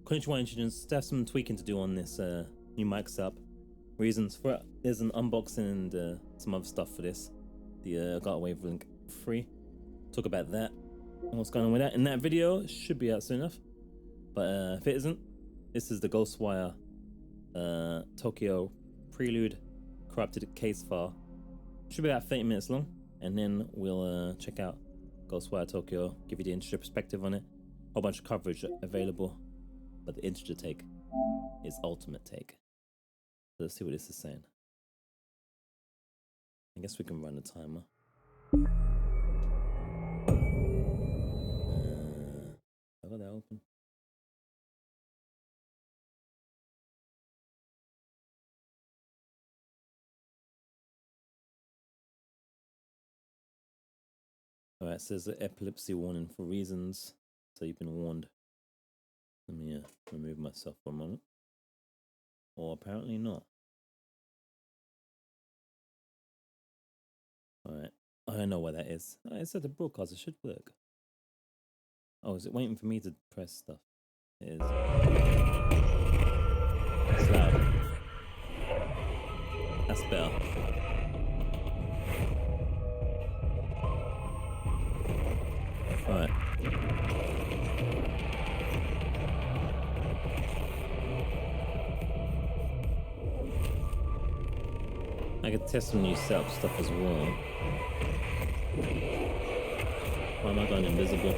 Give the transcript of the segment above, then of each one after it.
Konnichiwa introductions. Still have some tweaking to do on this new mic setup. Reasons for it. There's an unboxing and some other stuff for this. The Got Wavelength 3. Talk about that and what's going on with that in that video. It should be out soon enough. But if it isn't, this is the Ghostwire Tokyo Prelude corrupted Casefile. Should be about 30 minutes long, and then we'll check out Ghostwire Tokyo, give you the integer perspective on it. Whole bunch of coverage available, but the integer take is ultimate take. So let's see what this is saying. I guess we can run the timer. I got that open. Alright, it says epilepsy warning for reasons. So you've been warned. Let me remove myself for a moment. Or apparently not. Alright, I don't know what that is. It said the broadcaster should work. Oh, is it waiting for me to press stuff? It is. It's loud. That's better. Alright. I could test some new setup stuff as well. Why am I going invisible?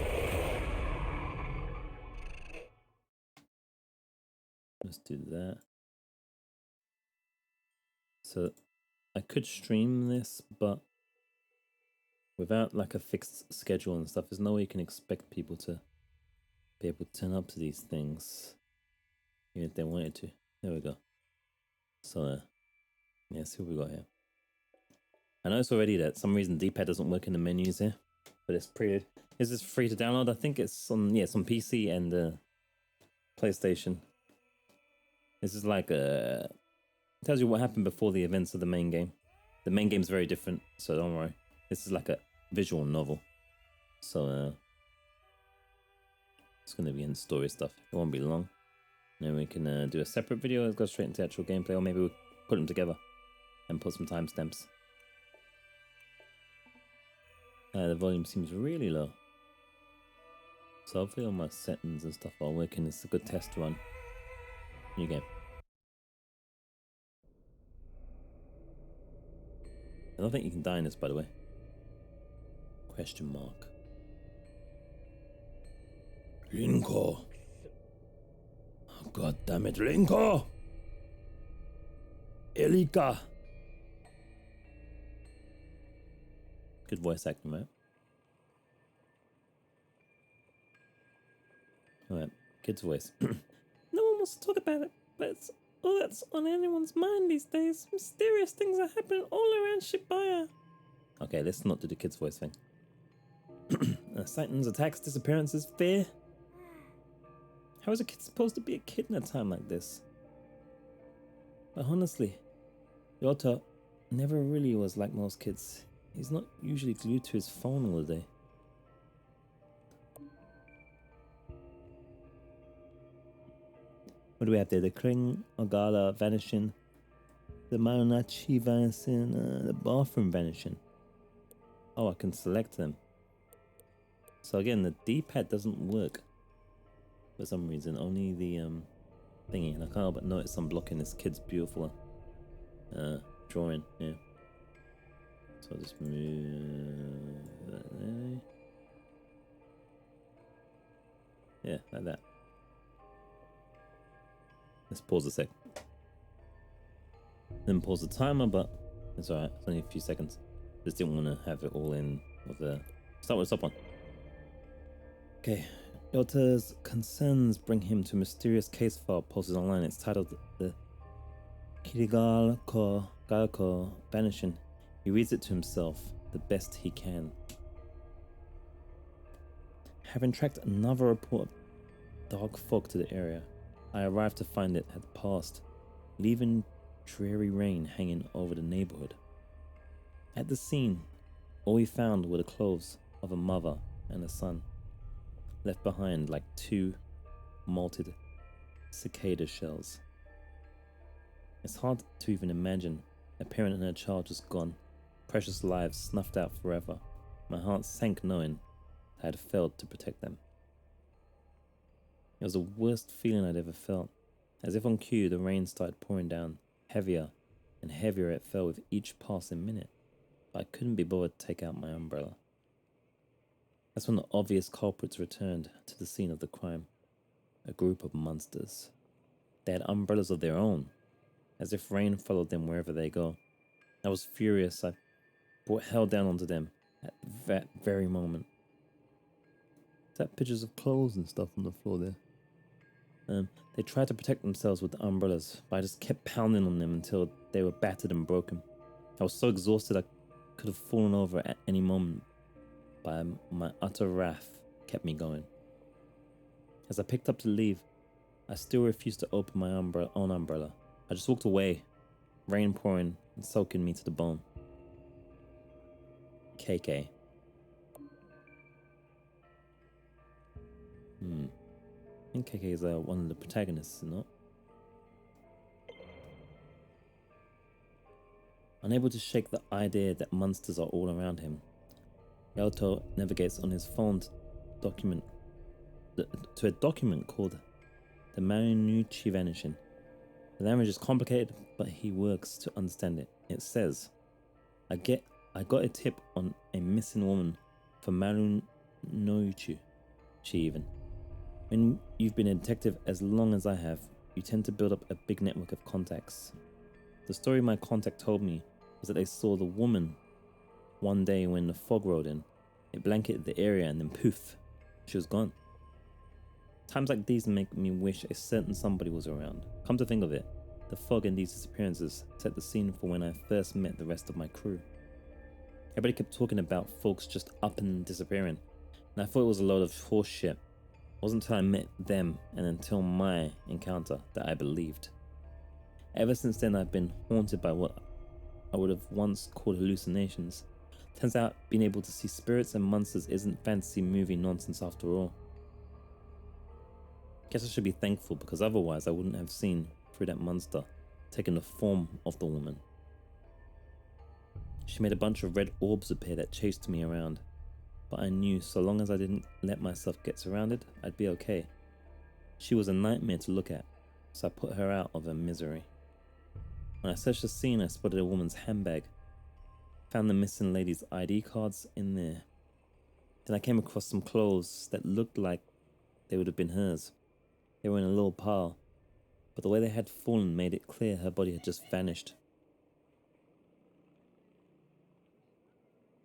Let's do that. So I could stream this, but without like a fixed schedule and stuff, there's no way you can expect people to be able to turn up to these things, even if they wanted to. There we go. So yeah, see what we got here. I noticed already that some reason D-pad doesn't work in the menus here, but it's Prelude. Is this free to download? I think it's on, yeah, it's on PC and PlayStation. This is like tells you what happened before the events of the main game. The main game's very different, so don't worry. This is like a visual novel. So it's gonna be in story stuff. It won't be long. And then we can do a separate video. Let's go straight into actual gameplay, or maybe we'll put them together and put some timestamps. The volume seems really low. So hopefully all my settings and stuff are working. It's a good test run. New game. I don't think you can die in this, by the way. Question mark. Linko. Oh, God damn it, Linko. Elika. Good voice acting, right? Alright, kid's voice. No one wants to talk about it, but it's all that's on anyone's mind these days. Mysterious things are happening all around Shibuya. Okay, let's not do the kid's voice thing. Sightings, attacks, disappearances, fear. How is a kid supposed to be a kid in a time like this? But honestly, Yota never really was like most kids. He's not usually glued to his phone all the day. What do we have there? The Kring Ogala vanishing. The Mayonachi vanishing. The bathroom vanishing. Oh, I can select them. So again, the D-pad doesn't work for some reason. Only the thingy. And I can't help but notice I'm blocking this kid's beautiful drawing. Yeah. So I'll just move that there. Yeah, like that. Let's pause a sec. Then pause the timer, but it's alright. It's only a few seconds. Just didn't want to have it all in with the... Start with the top one. Okay. Yota's concerns bring him to a mysterious case file posted online. It's titled The Kirigalko Banishing. He reads it to himself the best he can. Having tracked another report of dark fog to the area, I arrived to find it had passed, leaving dreary rain hanging over the neighborhood. At the scene, all we found were the clothes of a mother and a son, left behind like two molted cicada shells. It's hard to even imagine a parent and her child just gone, precious lives snuffed out forever. My heart sank knowing I had failed to protect them. It was the worst feeling I'd ever felt. As if on cue, the rain started pouring down. Heavier and heavier it fell with each passing minute, but I couldn't be bothered to take out my umbrella. That's when the obvious culprits returned to the scene of the crime. A group of monsters. They had umbrellas of their own, as if rain followed them wherever they go. I was furious. I brought hell down onto them at that very moment. Is that pictures of clothes and stuff on the floor there? They tried to protect themselves with the umbrellas, but I just kept pounding on them until they were battered and broken. I was so exhausted I could have fallen over at any moment, but my utter wrath kept me going. As I picked up to leave, I still refused to open my own umbrella. I just walked away, rain pouring and soaking me to the bone. KK. I think KK is one of the protagonists, not? Unable to shake the idea that monsters are all around him, Yalto navigates on his phone to a document called the Marinucci Vanishing. The language is complicated, but he works to understand it. It says, I got a tip on a missing woman from Marinucci. When you've been a detective as long as I have, you tend to build up a big network of contacts. The story my contact told me was that they saw the woman one day when the fog rolled in. It blanketed the area and then poof, she was gone. Times like these make me wish a certain somebody was around. Come to think of it, the fog and these disappearances set the scene for when I first met the rest of my crew. Everybody kept talking about folks just up and disappearing, and I thought it was a load of horse shit. It wasn't until I met them and until my encounter that I believed. Ever since then, I've been haunted by what I would have once called hallucinations. Turns out being able to see spirits and monsters isn't fantasy movie nonsense after all. Guess I should be thankful, because otherwise I wouldn't have seen through that monster taking the form of the woman. She made a bunch of red orbs appear that chased me around, but I knew so long as I didn't let myself get surrounded, I'd be okay. She was a nightmare to look at, so I put her out of her misery. When I searched the scene, I spotted a woman's handbag. Found the missing lady's ID cards in there. Then I came across some clothes that looked like they would have been hers. They were in a little pile, but the way they had fallen made it clear her body had just vanished.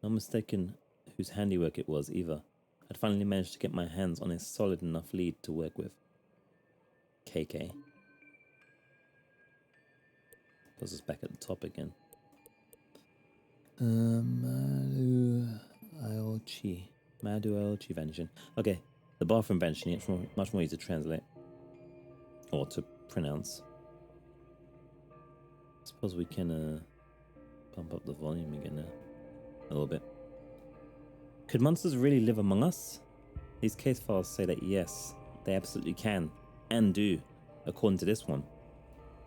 Not mistaken whose handiwork it was either. I'd finally managed to get my hands on a solid enough lead to work with. KK. Puts us back at the top again. Madu Aochi vanishing. Okay, the bathroom vanishing. It's much more easy to translate. Or to pronounce. I suppose we can bump up the volume again now. A little bit. Could monsters really live among us? These case files say that yes, they absolutely can, and do, according to this one.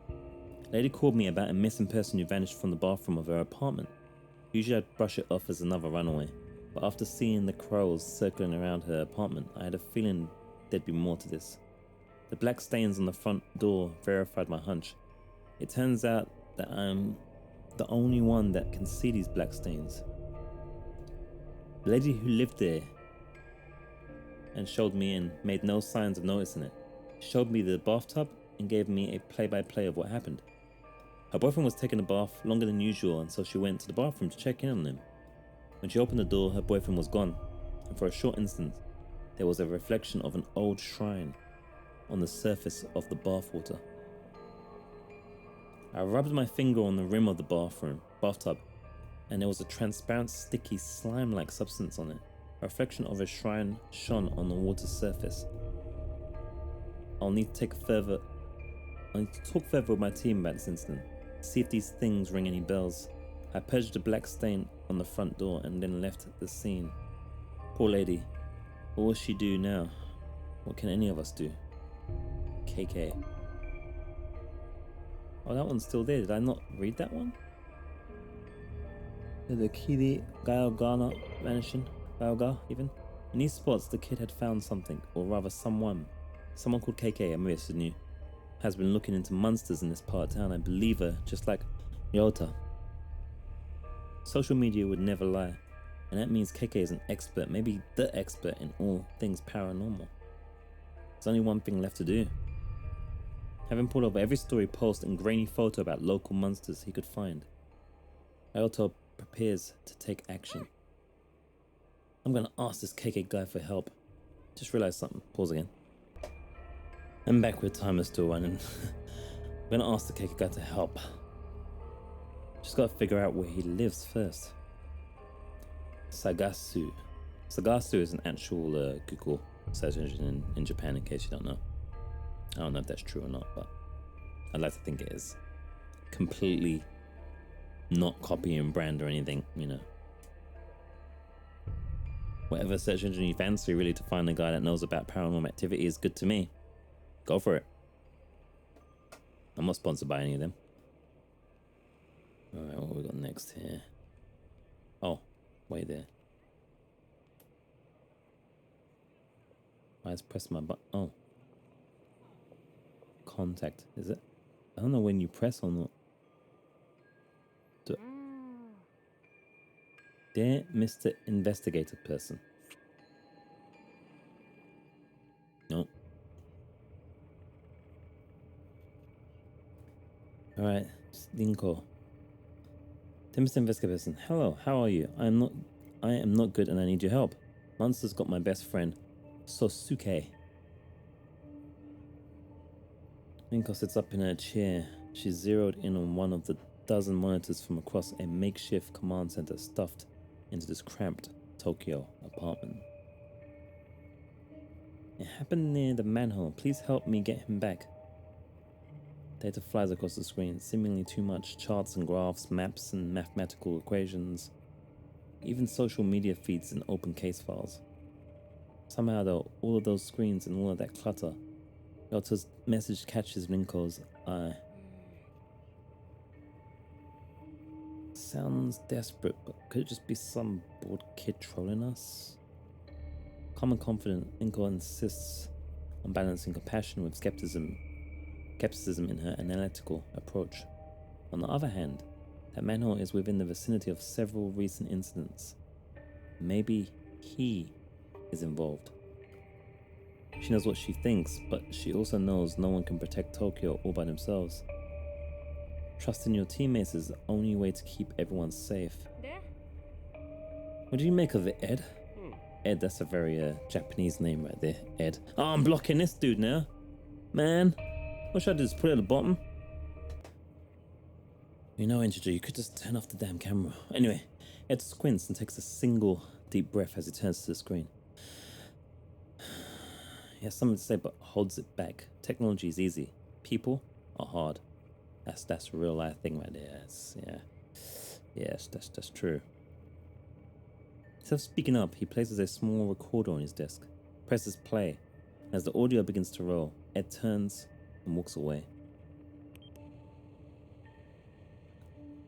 A lady called me about a missing person who vanished from the bathroom of her apartment. Usually I'd brush it off as another runaway, but after seeing the crows circling around her apartment, I had a feeling there'd be more to this. The black stains on the front door verified my hunch. It turns out that I'm the only one that can see these black stains. The lady who lived there and showed me in made no signs of noticing it. She showed me the bathtub and gave me a play-by-play of what happened. Her boyfriend was taking a bath longer than usual, and so she went to the bathroom to check in on him. When she opened the door, her boyfriend was gone, and for a short instant, there was a reflection of an old shrine on the surface of the bathwater. I rubbed my finger on the rim of the bathtub, and there was a transparent, sticky, slime-like substance on it. A reflection of a shrine shone on the water's surface. I'll need to talk further with my team about this incident, see if these things ring any bells. I purged the black stain on the front door and then left the scene. Poor lady. What will she do now? What can any of us do? KK. Oh, that one's still there. Did I not read that one? The Kili Gaogana vanishing. Gaoga, even. In these spots, the kid had found something, or rather someone. Someone called KK, Amir knew, has been looking into monsters in this part of town. I believe her, just like Yota. Social media would never lie, and that means KK is an expert, maybe the expert in all things paranormal. There's only one thing left to do. Having pulled over every story, post, and grainy photo about local monsters he could find, Yota prepares to take action. I'm gonna ask this KK guy for help. Just realized something. Pause again. I'm back with timer still running. I'm gonna ask the KK guy to help. Just gotta figure out where he lives first. Sagasu. Sagasu is an actual Google search engine in Japan, in case you don't know. I don't know if that's true or not, but I'd like to think it is. Completely not copy and brand or anything, you know. Whatever search engine you fancy, really, to find a guy that knows about paranormal activity is good to me. Go for it. I'm not sponsored by any of them. Alright, what we got next here? Oh, way there. I just press my button. Oh. Contact, is it? I don't know when you press or not. Dear Mr. Investigator person. No. Alright, Linko. Dear Mr. Investigator person. Hello, how are you? I am not good and I need your help. Monsters got my best friend, Sosuke. Linko sits up in her chair. She's zeroed in on one of the dozen monitors from across a makeshift command center stuffed into this cramped Tokyo apartment. It happened near the manhole. Please help me get him back. Data flies across the screen, seemingly too much. Charts and graphs, maps and mathematical equations. Even social media feeds and open case files. Somehow though, all of those screens and all of that clutter, Yota's message catches Rinko's eye. Sounds desperate, but could it just be some bored kid trolling us? Calm and confident, Rinko insists on balancing compassion with skepticism in her analytical approach. On the other hand, that manhole is within the vicinity of several recent incidents. Maybe he is involved. She knows what she thinks, but she also knows no one can protect Tokyo all by themselves. Trusting your teammates is the only way to keep everyone safe. What do you make of it, Ed? Ed, that's a very Japanese name right there, Ed. Oh, I'm blocking this dude now. Man, what should I do, just put it at the bottom? You know, Integer, you could just turn off the damn camera. Anyway, Ed squints and takes a single deep breath as he turns to the screen. He has something to say, but holds it back. Technology is easy. People are hard. That's a real life thing right there. Yes, that's true. Instead of speaking up, he places a small recorder on his desk, presses play. As the audio begins to roll, Ed turns and walks away.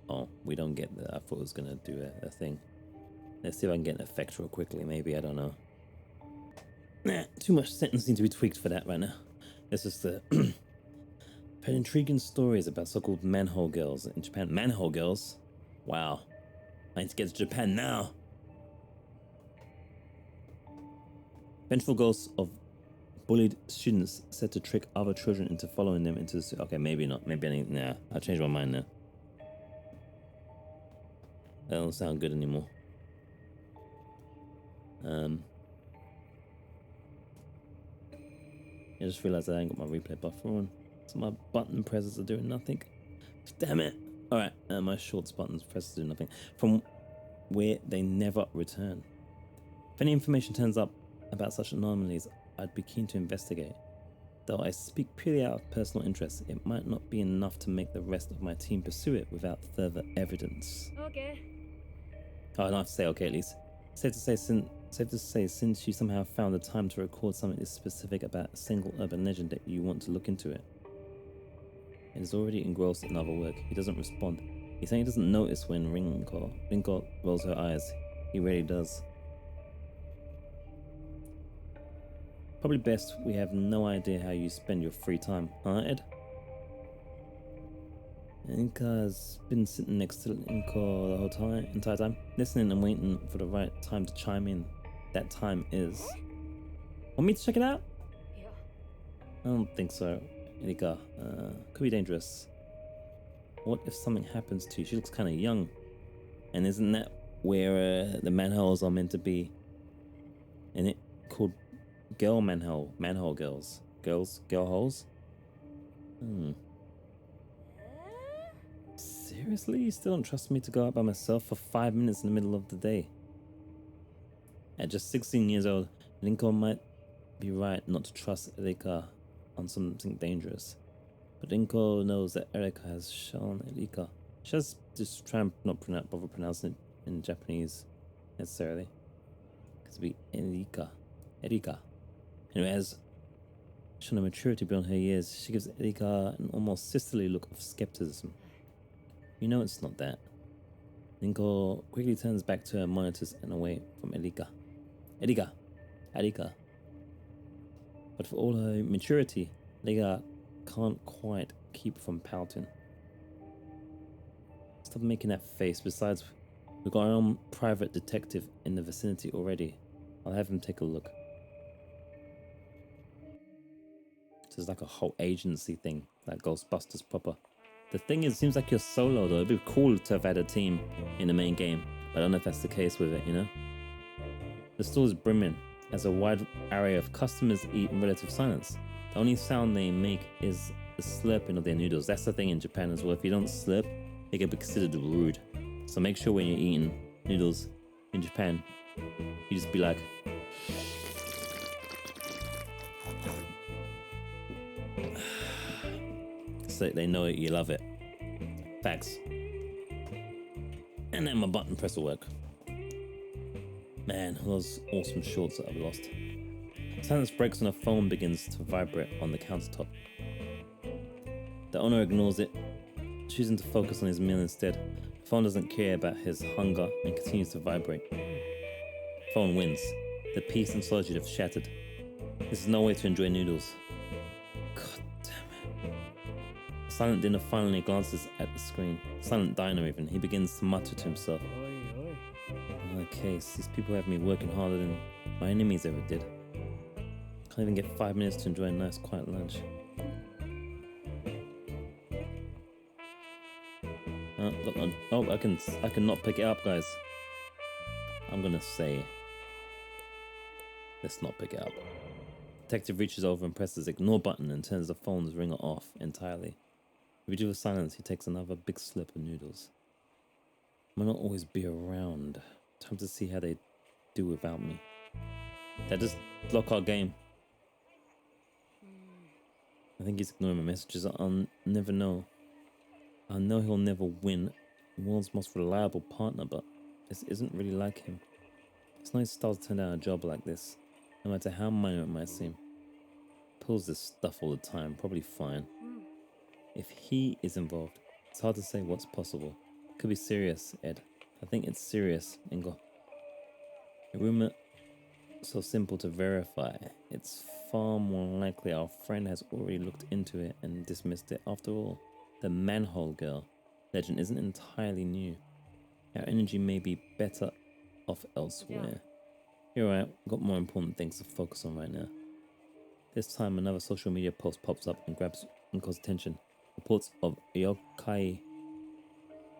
Oh, we don't get that. I thought it was gonna do a thing. Let's see if I can get an effect real quickly. Maybe, I don't know. Nah, too much sentence needs to be tweaked for that right now. It's just had intriguing stories about so-called manhole girls in Japan. Manhole girls? Wow. I need to get to Japan now. Vengeful ghosts of bullied students said to trick other children into following them into the... Okay, maybe not. Maybe I need... Nah, I'll change my mind now. That don't sound good anymore. I just realized that I ain't got my replay buffer on. So my button presses are doing nothing. Damn it. Alright, my shorts buttons presses do nothing. From where they never return. If any information turns up about such anomalies, I'd be keen to investigate. Though I speak purely out of personal interest, it might not be enough to make the rest of my team pursue it without further evidence. Okay. Oh, I don't have to say okay at least. Safe to say, Safe to say, since you somehow found the time to record something this specific about a single urban legend that you want to look into it. It is already engrossed in other work. He doesn't respond. He's saying he doesn't notice when Rinko rolls her eyes. He really does. Probably best we have no idea how you spend your free time, huh, Ed? Inka's been sitting next to Inko the whole entire time, listening and waiting for the right time to chime in. That time is... Want me to check it out? Yeah. I don't think so, Erika. Could be dangerous. What if something happens to you? She looks kind of young. And isn't that where the manholes are meant to be? In it called girl manhole girls. Girl holes? Seriously? You still don't trust me to go out by myself for 5 minutes in the middle of the day? At just 16 years old, Lincoln might be right not to trust Erika on something dangerous. But Lincoln knows that Erika has shown Erika. She has just try and not bother pronouncing it in Japanese necessarily. Because it'd be Erika. Anyway, as shown a maturity beyond her years, she gives Erika an almost sisterly look of skepticism. You know it's not that. Lincoln quickly turns back to her monitors and away from Erika. But for all her maturity, Erika can't quite keep from pouting. Stop making that face. Besides, we've got our own private detective in the vicinity already. I'll have him take a look. So it's like a whole agency thing, like Ghostbusters proper. The thing is, it seems like you're solo though. It'd be cool to have had a team in the main game, but I don't know if that's the case with it, you know? The store is brimming as a wide array of customers eat in relative silence. The only sound they make is the slurping of their noodles. That's the thing in Japan as well. If you don't slurp, it can be considered rude. So make sure when you're eating noodles in Japan, you just be like... so they know you love it. Facts. And then my button press will work. Man, those awesome shorts that I've lost. Silence breaks when a phone begins to vibrate on the countertop. The owner ignores it, choosing to focus on his meal instead. The phone doesn't care about his hunger and continues to vibrate. The phone wins. The peace and solitude have shattered. This is no way to enjoy noodles. God damn it. Silent Dinner finally glances at the screen. Silent Diner even. He begins to mutter to himself. Okay, so these people have me working harder than my enemies ever did. Can't even get 5 minutes to enjoy a nice quiet lunch. Oh, I can not pick it up, guys. I'm gonna say, let's not pick it up. Detective reaches over and presses the ignore button and turns the phone's ringer off entirely. Rigid with silence, he takes another big slip of noodles. Might not always be around. Time to see how they do without me. They just block our game. I think he's ignoring my messages. I'll never know. I know he'll never win. The world's most reliable partner, but this isn't really like him. It's not his style to turn down a job like this, no matter how minor it might seem. Pulls this stuff all the time, probably fine. If he is involved, it's hard to say what's possible. It could be serious, Ed. I think it's serious, Ingo. A rumor so simple to verify. It's far more likely our friend has already looked into it and dismissed it. After all, the manhole girl legend isn't entirely new. Our energy may be better off elsewhere. You're right, we've got more important things to focus on right now. This time another social media post pops up and grabs Inko's attention. Reports of yokai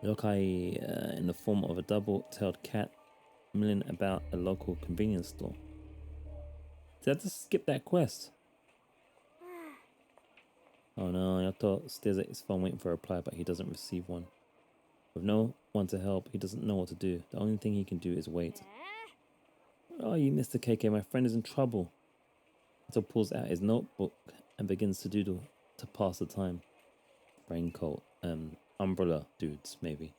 in the form of a double-tailed cat milling about a local convenience store. Did I just skip that quest? Oh no, Yato stares at his phone waiting for a reply, but he doesn't receive one. With no one to help, he doesn't know what to do. The only thing he can do is wait. Oh, you Mr. KK, my friend is in trouble. Yato pulls out his notebook and begins to doodle to pass the time. Raincoat, umbrella dudes, maybe.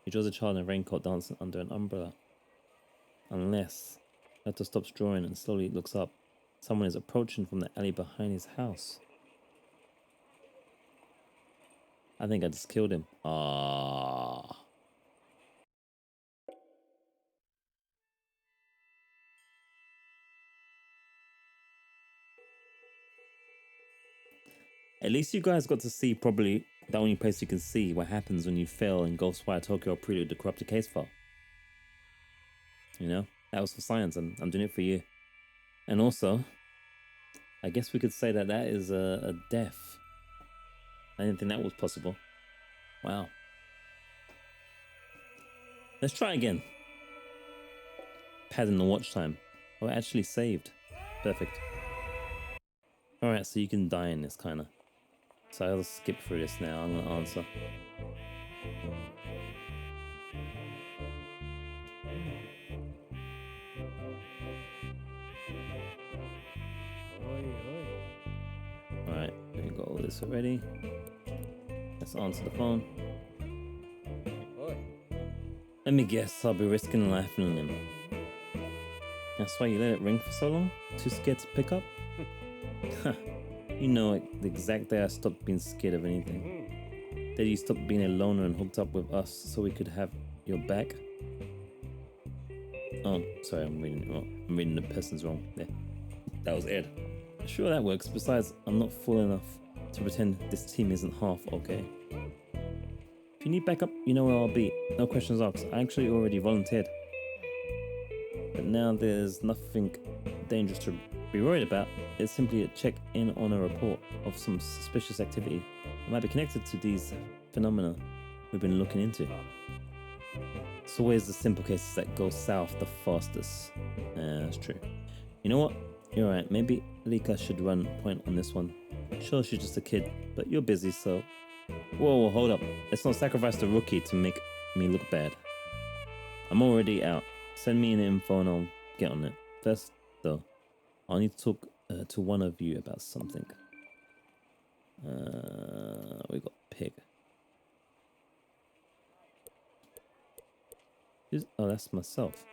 He draws a child in a raincoat dancing under an umbrella. Unless Leto stops drawing and slowly looks up. Someone is approaching from the alley behind his house. I think I just killed him. Ah. At least you guys got to see probably the only place you can see what happens when you fail in Ghostwire Tokyo or Prelude to corrupt a case file. You know, that was for science, and I'm doing it for you. And also, I guess we could say that that is a death. I didn't think that was possible. Wow. Let's try again. Padding the watch time. Oh, it actually saved. Perfect. Alright, so you can die in this kind of. So I'll skip through this now. I'm going to answer. Alright, we got all this already. Let's answer the phone. Let me guess, I'll be risking life and limb. That's why you let it ring for so long? Too scared to pick up? You know it, the exact day I stopped being scared of anything. Day you stopped being a loner and hooked up with us so we could have your back. Oh, sorry, I'm reading it wrong. I'm reading the person's wrong. Yeah, that was Ed. Sure, that works. Besides, I'm not fool enough to pretend this team isn't half okay. If you need backup, you know where I'll be. No questions asked. I actually already volunteered. But now there's nothing dangerous to be worried about. It's simply a check in on a report of some suspicious activity that might be connected to these phenomena we've been looking into. It's always the simple cases that go south the fastest. That's true. You know what? You're right. Maybe Lika should run point on this one. Sure, she's just a kid, but you're busy, so... Whoa, hold up. Let's not sacrifice the rookie to make me look bad. I'm already out. Send me an info and I'll get on it. First, though, I need to talk to one of you about something. We got pig. Oh, that's myself.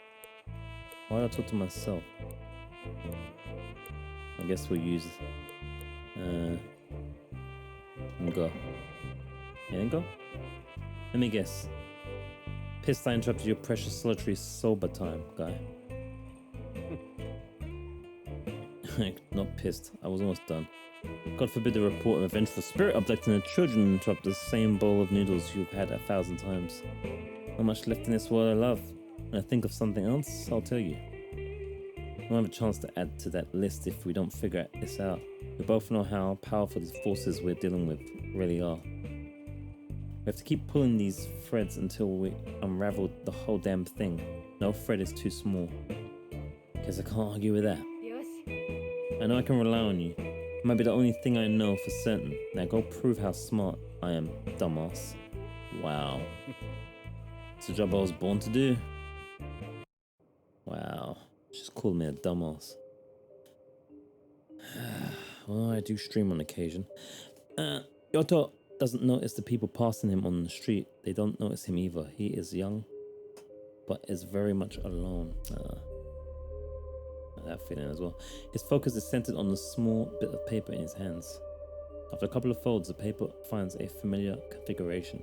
Why did I talk to myself? I guess we'll use go. Yeah, go. Let me guess. Pissed I interrupted your precious solitary sober time, guy. Not pissed. I was almost done. God forbid the report of a vengeful spirit abducting the children interrupt the same bowl of noodles you've had 1,000 times. Not much left in this world I love. When I think of something else, I'll tell you. We won't have a chance to add to that list if we don't figure this out. We both know how powerful these forces we're dealing with really are. We have to keep pulling these threads until we unravel the whole damn thing. No thread is too small. Guess I can't argue with that. I know I can rely on you. It might be the only thing I know for certain. Now go prove how smart I am, dumbass. Wow. It's a job I was born to do. Wow. Just called me a dumbass. Well, I do stream on occasion. Yoto doesn't notice the people passing him on the street. They don't notice him either. He is young, but is very much alone. That feeling as well. His focus is centered on the small bit of paper in his hands. After a couple of folds, the paper finds a familiar configuration.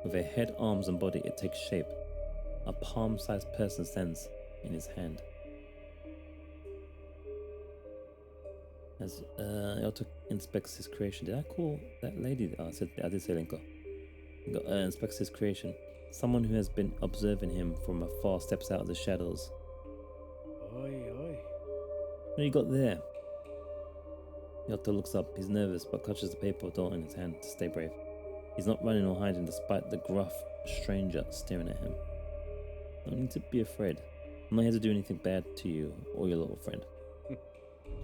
With a head, arms, and body, it takes shape. A palm-sized person stands in his hand. As Yoto inspects his creation, did I call that lady? I did say Linko. Inspects his creation. Someone who has been observing him from afar steps out of the shadows. What do you got there? Yoto looks up. He's nervous, but clutches the paper doll in his hand to stay brave. He's not running or hiding despite the gruff stranger staring at him. No need to be afraid. I'm not here to do anything bad to you or your little friend.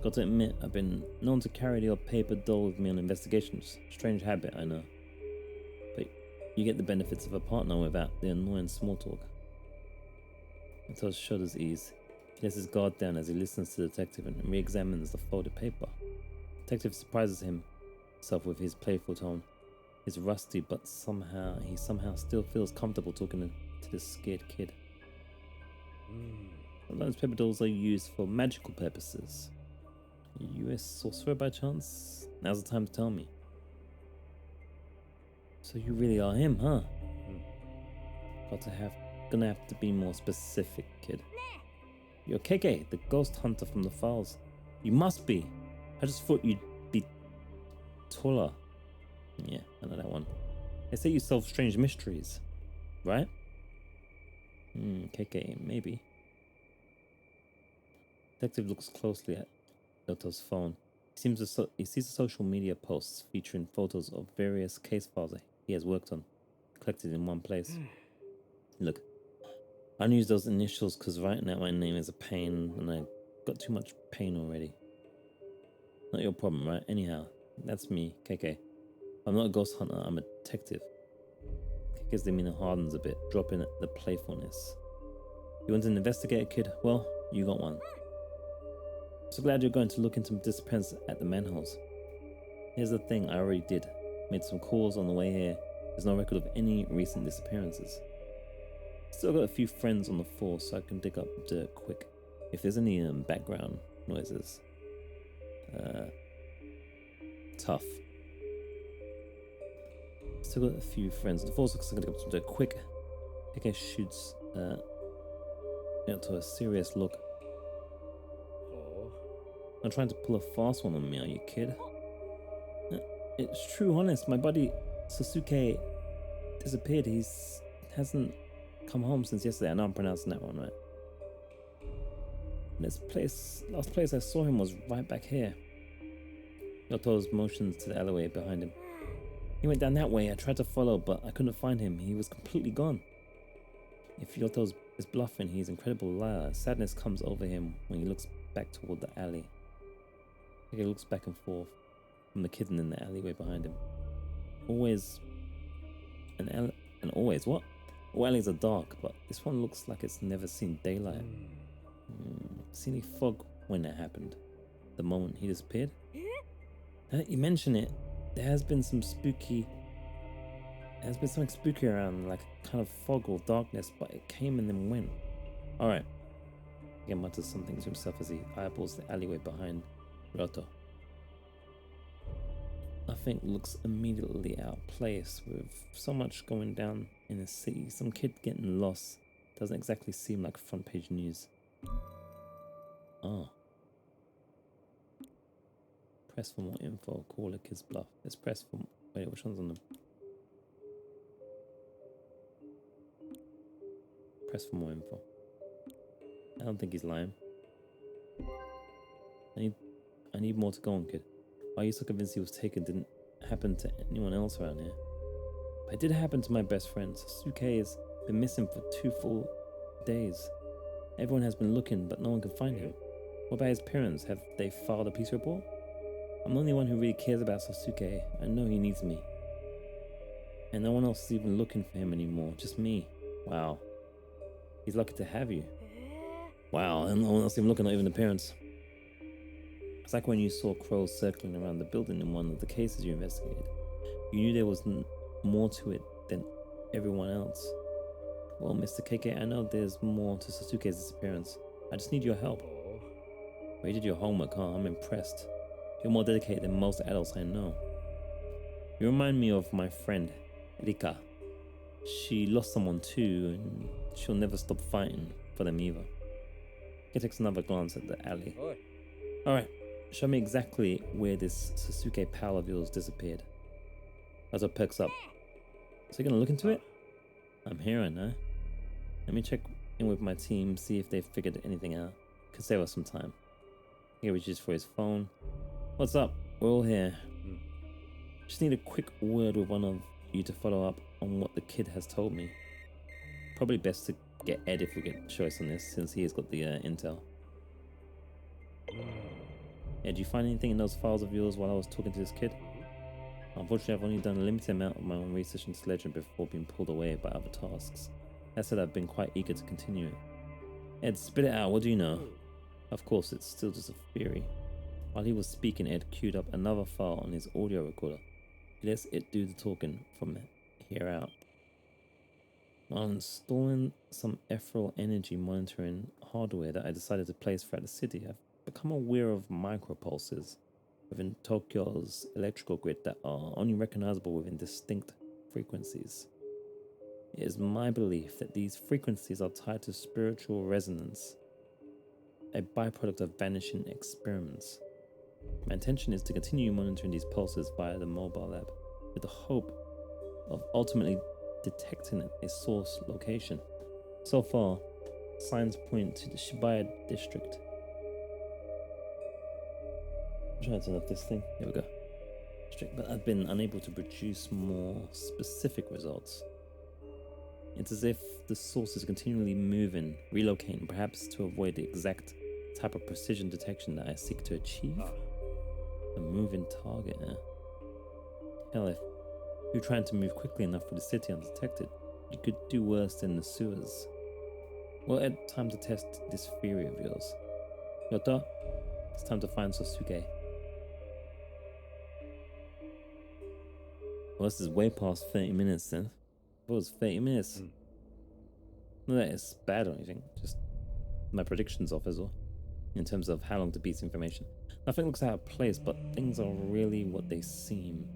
Got to admit, I've been known to carry the odd paper doll with me on investigations. Strange habit, I know. But you get the benefits of a partner without the annoying small talk. Yoto's shoulders ease. He lets his guard down as he listens to the detective and re-examines the folded paper. The detective surprises himself with his playful tone. He's rusty, but he somehow still feels comfortable talking to this scared kid. Sometimes paper dolls are used for magical purposes. You a sorcerer by chance? Now's the time to tell me. So you really are him, huh? Gonna have to be more specific, kid. You're KK, the ghost hunter from the files. You must be. I just thought you'd be taller. Yeah, I know that one. They say you solve strange mysteries, right? KK, maybe. Detective looks closely at Yoto's phone. He sees the social media posts featuring photos of various case files that he has worked on, collected in one place. Look, I use those initials because right now my name is a pain and I got too much pain already. Not your problem, right? Anyhow, that's me, KK. I'm not a ghost hunter, I'm a detective. KK's demeanor hardens a bit, dropping the playfulness. You want an investigator, kid? Well, you got one. So glad you're going to look into disappearance at the manholes. Here's the thing, I already did. Made some calls on the way here. There's no record of any recent disappearances. Still got a few friends on the force, so I can dig up dirt quick. If there's any background noises. Tough. Still got a few friends on the force, so I can dig up some dirt quick. KK shoots into a serious look. Not trying to pull a fast one on me, are you, kid? It's true, honest. My buddy Sasuke disappeared. He hasn't come home since yesterday. I know I'm pronouncing that one right. Last place I saw him was right back here. Yoto's motions to the alleyway behind him. He went down that way. I tried to follow, but I couldn't find him. He was completely gone. If Yoto is bluffing, he's an incredible liar. Sadness comes over him when he looks back toward the alley. He looks back and forth from the kitten in the alleyway behind him. Always what? All alleys are dark, but this one looks like it's never seen daylight. Seen any fog when that happened? The moment he disappeared? Now that you mention it, there has been something spooky around, like a kind of fog or darkness, but it came and then went. Alright. He mutters something to himself as he eyeballs the alleyway behind Ryoto. Nothing looks immediately out of place with so much going down in the city. Some kid getting lost doesn't exactly seem like front page news. Oh. Press for more info. Call a kid's bluff. Let's press for... Wait, which one's on the... Press for more info. I don't think he's lying. I need more to go on, kid. Why are you so convinced he was taken? Didn't happen to anyone else around here. But it did happen to my best friend. Sasuke has been missing for 2 full days. Everyone has been looking, but no one can find him. What about his parents? Have they filed a police report? I'm the only one who really cares about Sasuke. I know he needs me. And no one else is even looking for him anymore. Just me. Wow. He's lucky to have you. Wow, and no one else even looking, not even the parents. It's like when you saw crows circling around the building in one of the cases you investigated. You knew there was more to it than everyone else. Well, Mr. KK, I know there's more to Sasuke's disappearance. I just need your help. Well, you did your homework, huh? I'm impressed. You're more dedicated than most adults I know. You remind me of my friend, Rika. She lost someone too, and she'll never stop fighting for them either. He takes another glance at the alley. Alright, show me exactly where this Sasuke pal of yours disappeared. As it perks up. So you're gonna look into it? I'm hearing, huh? Let me check in with my team, see if they've figured anything out. Could save us some time. He reaches for his phone. What's up? We're all here. Just need a quick word with one of you to follow up on what the kid has told me. Probably best to get Ed if we get choice on this, since he has got the intel. Yeah, did you find anything in those files of yours while I was talking to this kid? Unfortunately, I've only done a limited amount of my own research into Legend before being pulled away by other tasks. That said, I've been quite eager to continue it. Ed, spit it out, what do you know? Of course, it's still just a theory. While he was speaking, Ed queued up another file on his audio recorder. He lets it do the talking from here out. While installing some ephemeral energy monitoring hardware that I decided to place throughout the city, I've become aware of micropulses within Tokyo's electrical grid that are only recognizable within distinct frequencies. It is my belief that these frequencies are tied to spiritual resonance, a byproduct of vanishing experiments. My intention is to continue monitoring these pulses via the mobile lab with the hope of ultimately detecting a source location. So far, signs point to the Shibuya district. I'm trying to turn off this thing. Here we go. But I've been unable to produce more specific results. It's as if the source is continually moving, relocating, perhaps to avoid the exact type of precision detection that I seek to achieve. A moving target, eh? Hell, if you're trying to move quickly enough through the city undetected, you could do worse than the sewers. Well, it's time to test this theory of yours. Yota, it's time to find Sosuke. Well, this is way past 30 minutes then. It was 30 minutes. Not that it's bad or anything, just my predictions off as well, in terms of how long to piece information. Nothing looks out of place, but things are really what they seem.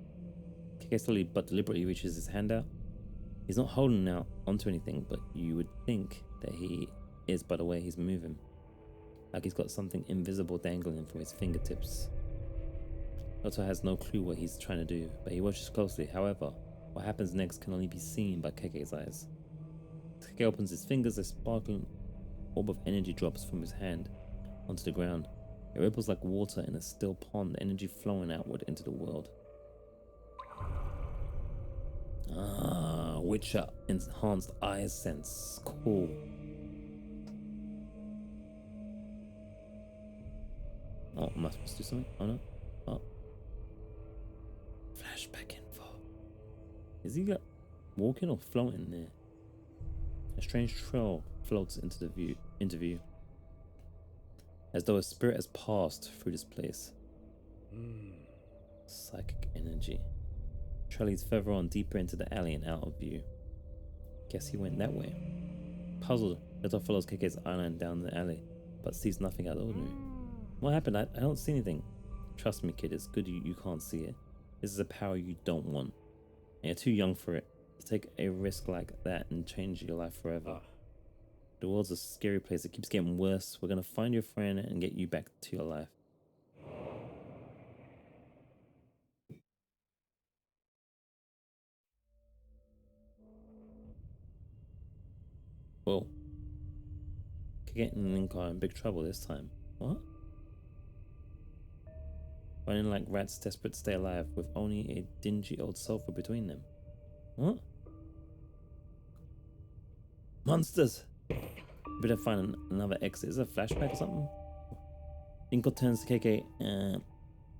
Kike slowly but deliberately reaches his hand out. He's not holding out onto anything, but you would think that he is by the way he's moving. Like he's got something invisible dangling from his fingertips. Otto has no clue what he's trying to do, but he watches closely. However, what happens next can only be seen by Keke's eyes. Keke opens his fingers, a sparkling orb of energy drops from his hand onto the ground. It ripples like water in a still pond, energy flowing outward into the world. Ah, Witcher enhanced eye sense. Cool. Oh, am I supposed to do something? Oh no. Oh. Flashback info. Is he walking or floating there? A strange trail floats into view, as though a spirit has passed through this place. Psychic energy. Trail leads further on, deeper into the alley and out of view. Guess he went that way. Puzzled, Leto follows Keke's eyeline down the alley, but sees nothing out of the ordinary. What happened? I don't see anything. Trust me, kid, it's good you can't see it. This is a power you don't want. And you're too young for it. To take a risk like that and change your life forever. The world's a scary place. It keeps getting worse. We're gonna find your friend and get you back to your life. Whoa. Keke and Link are in big trouble this time. What? Running like rats desperate to stay alive with only a dingy old sofa between them. What? Monsters! Better find another exit. Is it a flashback or something? Linko turns to Keke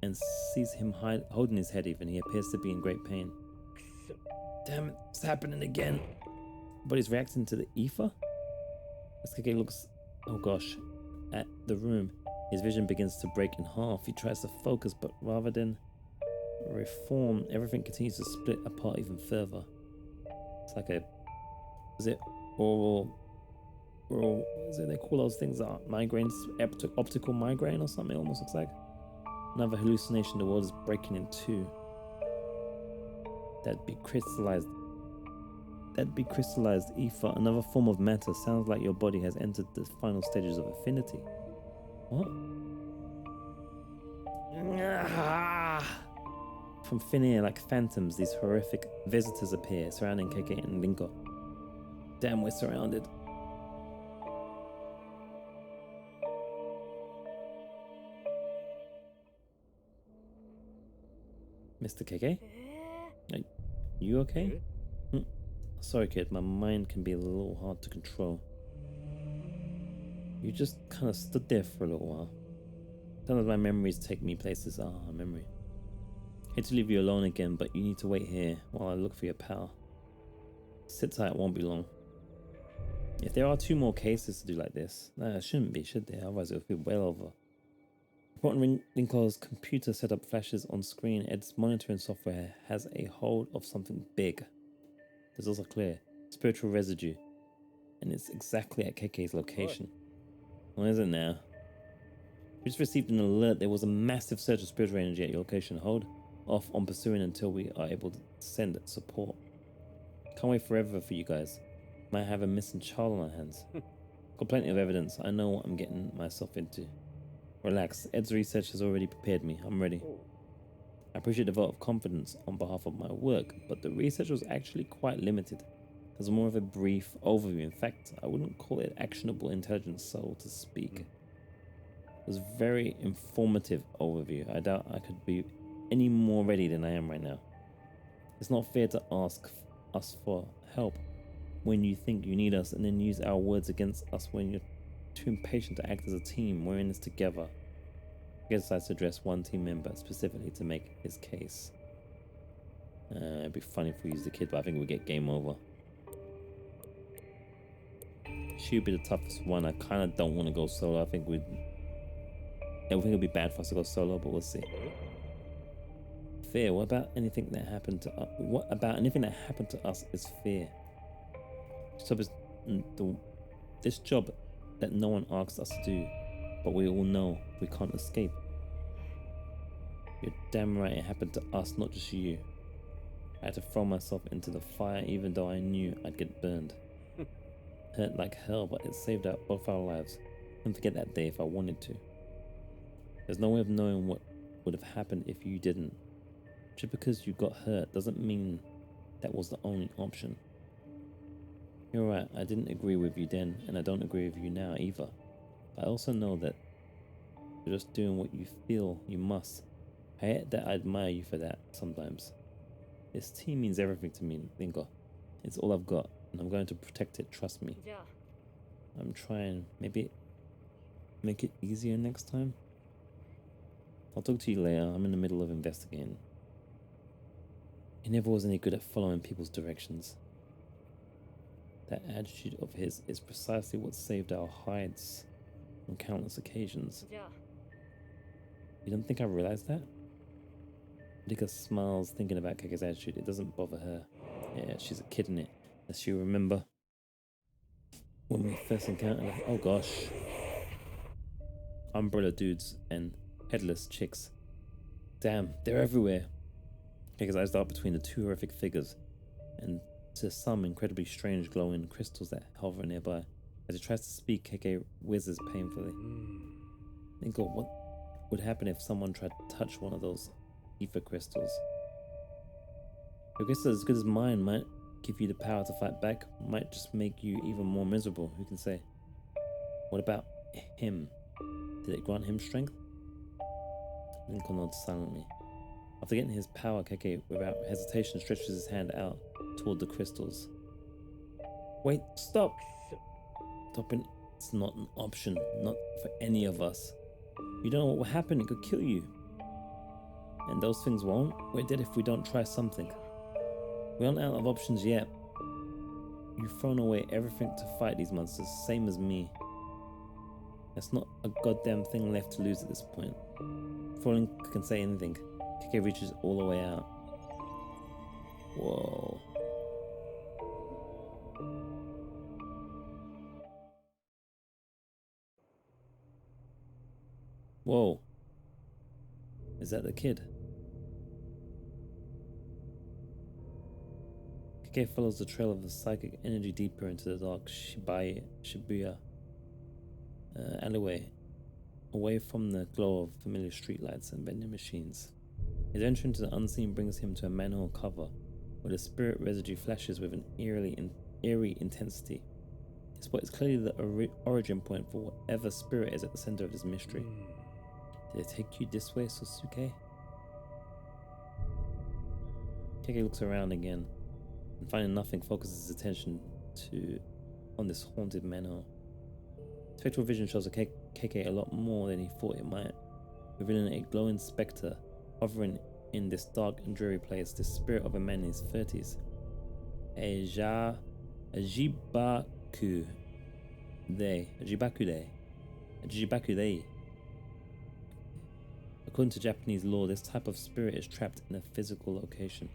and sees him holding his head even. He appears to be in great pain. Damn it, it's happening again. But he's reacting to the ether? As Keke looks, oh gosh, at the room, his vision begins to break in half. He tries to focus, but rather than reform, everything continues to split apart even further. It's like a, is it oral, is it, they call those things migraines, optical migraine or something, it almost looks like. Another hallucination, the world is breaking in two. That'd be crystallized ether, another form of matter. Sounds like your body has entered the final stages of affinity. What? From thin air, like phantoms, these horrific visitors appear, surrounding Keke and Linko. Damn, we're surrounded. Mr. Keke? Are you okay? Sorry, kid, my mind can be a little hard to control. You just kind of stood there for a little while. Sometimes my memories take me places. Memory. Hate to leave you alone again, but you need to wait here while I look for your pal. Sit tight, it won't be long. If there are 2 more cases to do like this, it shouldn't be, should there? Otherwise it would be well over. Important Linko's computer setup flashes on screen. Ed's monitoring software has a hold of something big. This is also clear. spiritual residue, and it's exactly at KK's location. What is it now? We just received an alert. There was a massive surge of spiritual energy at your location. Hold off on pursuing until we are able to send support. Can't wait forever for you guys. Might have a missing child on our hands. Got plenty of evidence. I know what I'm getting myself into. Relax. Ed's research has already prepared me. I'm ready. I appreciate the vote of confidence on behalf of my work, but the research was actually quite limited. It was more of a brief overview. In fact, I wouldn't call it actionable intelligence, so to speak. It was a very informative overview. I doubt I could be any more ready than I am right now. It's not fair to ask us for help when you think you need us and then use our words against us when you're too impatient to act as a team. We're in this together. I decides to address one team member specifically to make his case. It'd be funny if we use the kid, but I think we get game over. She'd be the toughest one. I kind of don't want to go solo. I think it'd be bad for us to go solo, but we'll see. Fear. What about anything that happened to us? What about anything that happened to us is fear? This job that no one asked us to do, but we all know we can't escape. You're damn right it happened to us, not just you. I had to throw myself into the fire even though I knew I'd get burned. Hurt like hell, but it saved out both our lives. Couldn't forget that day if I wanted to. There's no way of knowing what would have happened if you didn't. Just because you got hurt doesn't mean that was the only option. You're right, I didn't agree with you then, and I don't agree with you now either. But I also know that you're just doing what you feel you must. I hate that I admire you for that sometimes. This team means everything to me, Lingo. It's all I've got, and I'm going to protect it, trust me. Yeah. I'm trying. Maybe make it easier next time? I'll talk to you later. I'm in the middle of investigating. He never was any good at following people's directions. That attitude of his is precisely what saved our hides on countless occasions. Yeah. You don't think I realized that? Rika smiles thinking about Keke's attitude. It doesn't bother her. Yeah, she's a kid in it. As you remember when we first encountered her. Oh gosh. Umbrella dudes and headless chicks. Damn, they're everywhere. Keke's eyes dart between the two horrific figures and to some incredibly strange glowing crystals that hover nearby. As he tries to speak, Keke whizzes painfully. Think of what would happen if someone tried to touch one of those ether crystals. Your crystal as good as mine might give you the power to fight back, might just make you even more miserable, who can say? What about him? Did it grant him strength? Lincoln nods silently. After getting his power, Keke, without hesitation, stretches his hand out toward the crystals. Wait, stop! Stopping, it's not an option, not for any of us. You don't know what will happen, it could kill you. And those things won't? We're dead if we don't try something. We aren't out of options yet. You've thrown away everything to fight these monsters, same as me. There's not a goddamn thing left to lose at this point. Before Link can say anything, Keke reaches all the way out. Whoa. Whoa. Is that the kid? Keke follows the trail of the psychic energy deeper into the dark Shibuya alleyway, away from the glow of familiar streetlights and vending machines. His entry into the unseen brings him to a manhole cover, where the spirit residue flashes with an eerie intensity. This spot is clearly the origin point for whatever spirit is at the center of this mystery. Did it take you this way, Sosuke? Keke looks around again, and finding nothing, focuses his attention on this haunted manhole. Spectral vision shows Keke a lot more than he thought it might, revealing a glowing spectre hovering in this dark and dreary place, the spirit of a man in his 30s. Jibakude. According to Japanese law, this type of spirit is trapped in a physical location.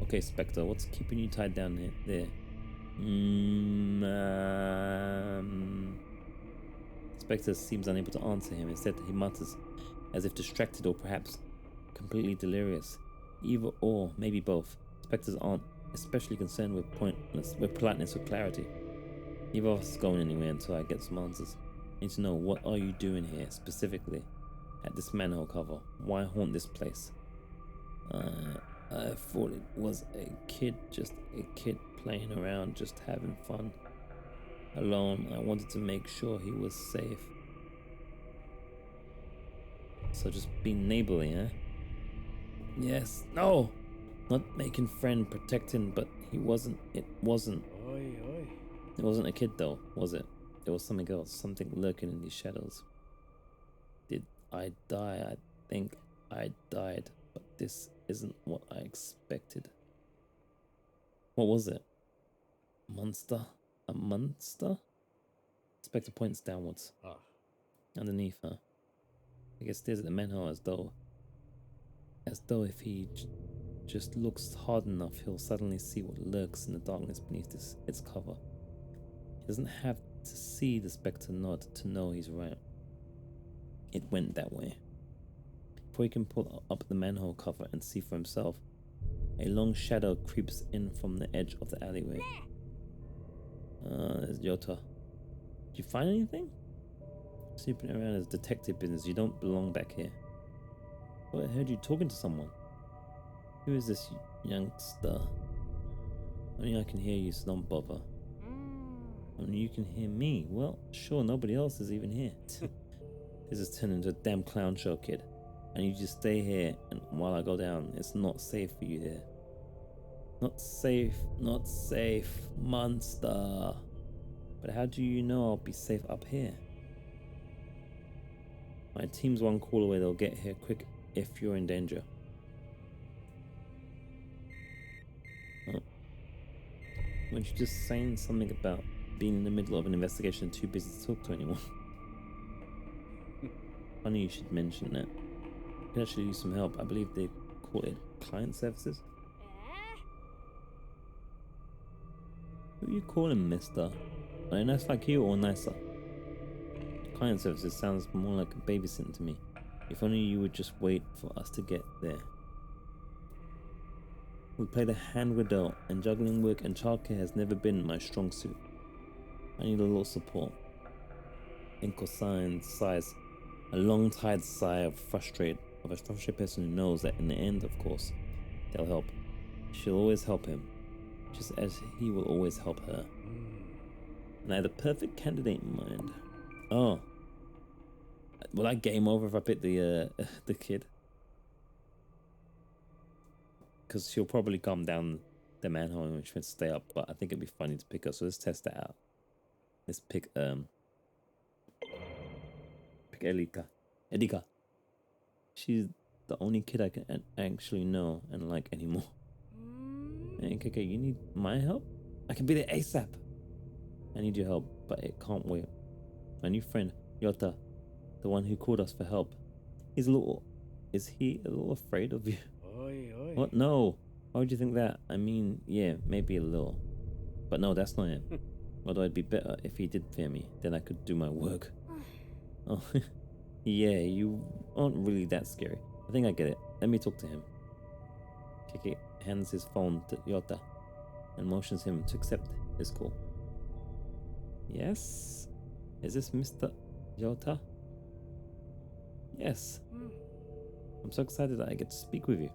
Okay, Spectre, what's keeping you tied down there? Spectre seems unable to answer him. Instead, he mutters, as if distracted or perhaps completely delirious. Either or, maybe both. Spectres aren't especially concerned with politeness or clarity. Neither of us is going anywhere until I get some answers. I need to know, what are you doing here, specifically, at this manhole cover? Why haunt this place? I thought it was a kid playing around, just having fun. Alone, I wanted to make sure he was safe. So just being neighborly, huh? Yes, no! Not making friend, protecting, but it wasn't. It wasn't a kid though, was it? It was something else, something lurking in these shadows. Did I die? I think I died, but this isn't what I expected. What was it? Monster? A monster? Spectre points downwards. Underneath her. I guess stares at the manhole as though if he just looks hard enough, he'll suddenly see what lurks in the darkness beneath its cover. He doesn't have to see the Spectre nod to know he's right. It went that way. Before he can pull up the manhole cover and see for himself, a long shadow creeps in from the edge of the alleyway. There's Yota. Did you find anything? Snooping around is detective business. You don't belong back here. Well, I heard you talking to someone. Who is this youngster? Only I can hear you, so don't bother. Only you can hear me. Well, sure, nobody else is even here. This is turning into a damn clown show, kid. And you just stay here, and while I go down, it's not safe for you here. Not safe, not safe, monster. But how do you know I'll be safe up here? My team's one call away. They'll get here quick if you're in danger. Oh. Weren't you just saying something about being in the middle of an investigation and too busy to talk to anyone? Funny you should mention that. I could actually use some help. I believe they call it client services. Who are you calling, mister? Are they nice like you or nicer? Client services sounds more like a babysitting to me. If only you would just wait for us to get there. We play the hand riddle, and juggling work and childcare has never been my strong suit. I need a little support. Inko sighs, a long-tired sigh of a frustrated person who knows that in the end, of course, they'll help. She'll always help him, just as he will always help her. And I had a perfect candidate in mind. Oh. Will I game over if I pick the kid? Because she'll probably come down the manhole and she'll stay up, but I think it'd be funny to pick her, so let's test that out. Let's pick Edika. She's the only kid I can actually know and like anymore. Hey, KK, you need my help? I can be there ASAP. I need your help, but it can't wait. My new friend, Yota, the one who called us for help. Is he a little afraid of you? What? No. Why would you think that? I mean, yeah, maybe a little. But no, that's not it. Although it'd be better if he did fear me, then I could do my work. Oh, yeah, you aren't really that scary. I think I get it. Let me talk to him. Kiki hands his phone to Yota and motions him to accept his call. Yes? Is this Mr. Yota? Yes. I'm so excited that I get to speak with you.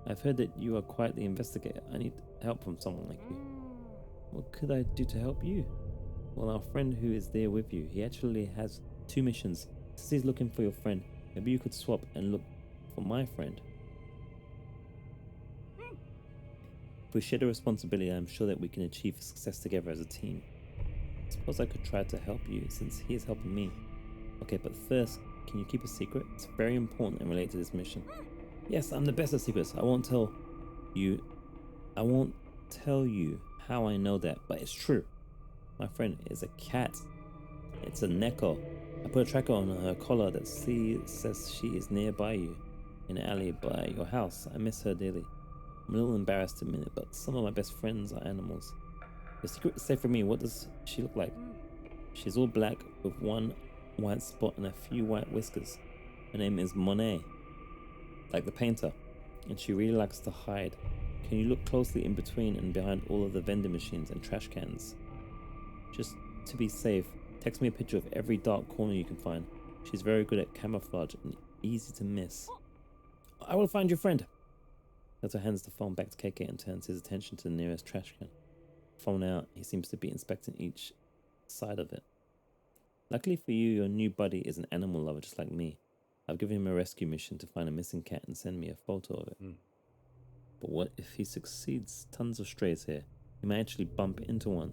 I've heard that you are quite the investigator. I need help from someone like you. What could I do to help you? Well, our friend who is there with you, he actually has 2 missions. Since he's looking for your friend, maybe you could swap and look for my friend. If we share the responsibility, I'm sure that we can achieve success together as a team. I suppose I could try to help you since he is helping me. Okay, but first, can you keep a secret? It's very important and related to this mission. Yes, I'm the best at secrets. I won't tell you how I know that, but it's true. My friend is a cat. It's a Neko. I put a tracker on her collar that says she is nearby you, in an alley by your house. I miss her dearly. I'm a little embarrassed to admit it, but some of my best friends are animals. The secret is safe for me. What does she look like? She's all black with one white spot and a few white whiskers. Her name is Monet, like the painter, and she really likes to hide. Can you look closely in between and behind all of the vending machines and trash cans? Just to be safe, text me a picture of every dark corner you can find. She's very good at camouflage and easy to miss. I will find your friend. Leto hands the phone back to KK and turns his attention to the nearest trash can. Phone out, he seems to be inspecting each side of it. Luckily for you, your new buddy is an animal lover just like me. I've given him a rescue mission to find a missing cat and send me a photo of it. But what if he succeeds? Tons of strays here. He might actually bump into one.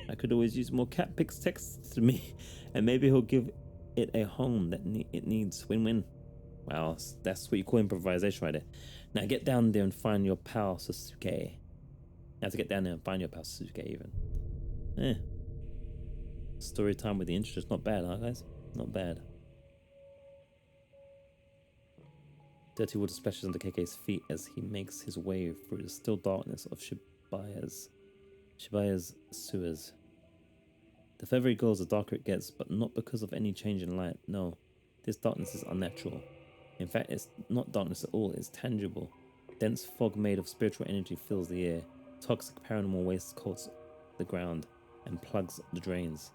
I could always use more cat pics texts to me, and maybe he'll give it a home that it needs. Win-win. Wow, that's what you call improvisation right there. Now get down there and find your pal Sasuke. You have to get down there and find your pal Sasuke even. Story time with the intro. Not bad, huh guys? Not bad. Dirty water splashes under KK's feet as he makes his way through the still darkness of Shibuya's sewers. The further he goes, the darker it gets, but not because of any change in light. No, this darkness is unnatural. In fact, it's not darkness at all, it's tangible. Dense fog made of spiritual energy fills the air. Toxic paranormal waste coats the ground and plugs the drains.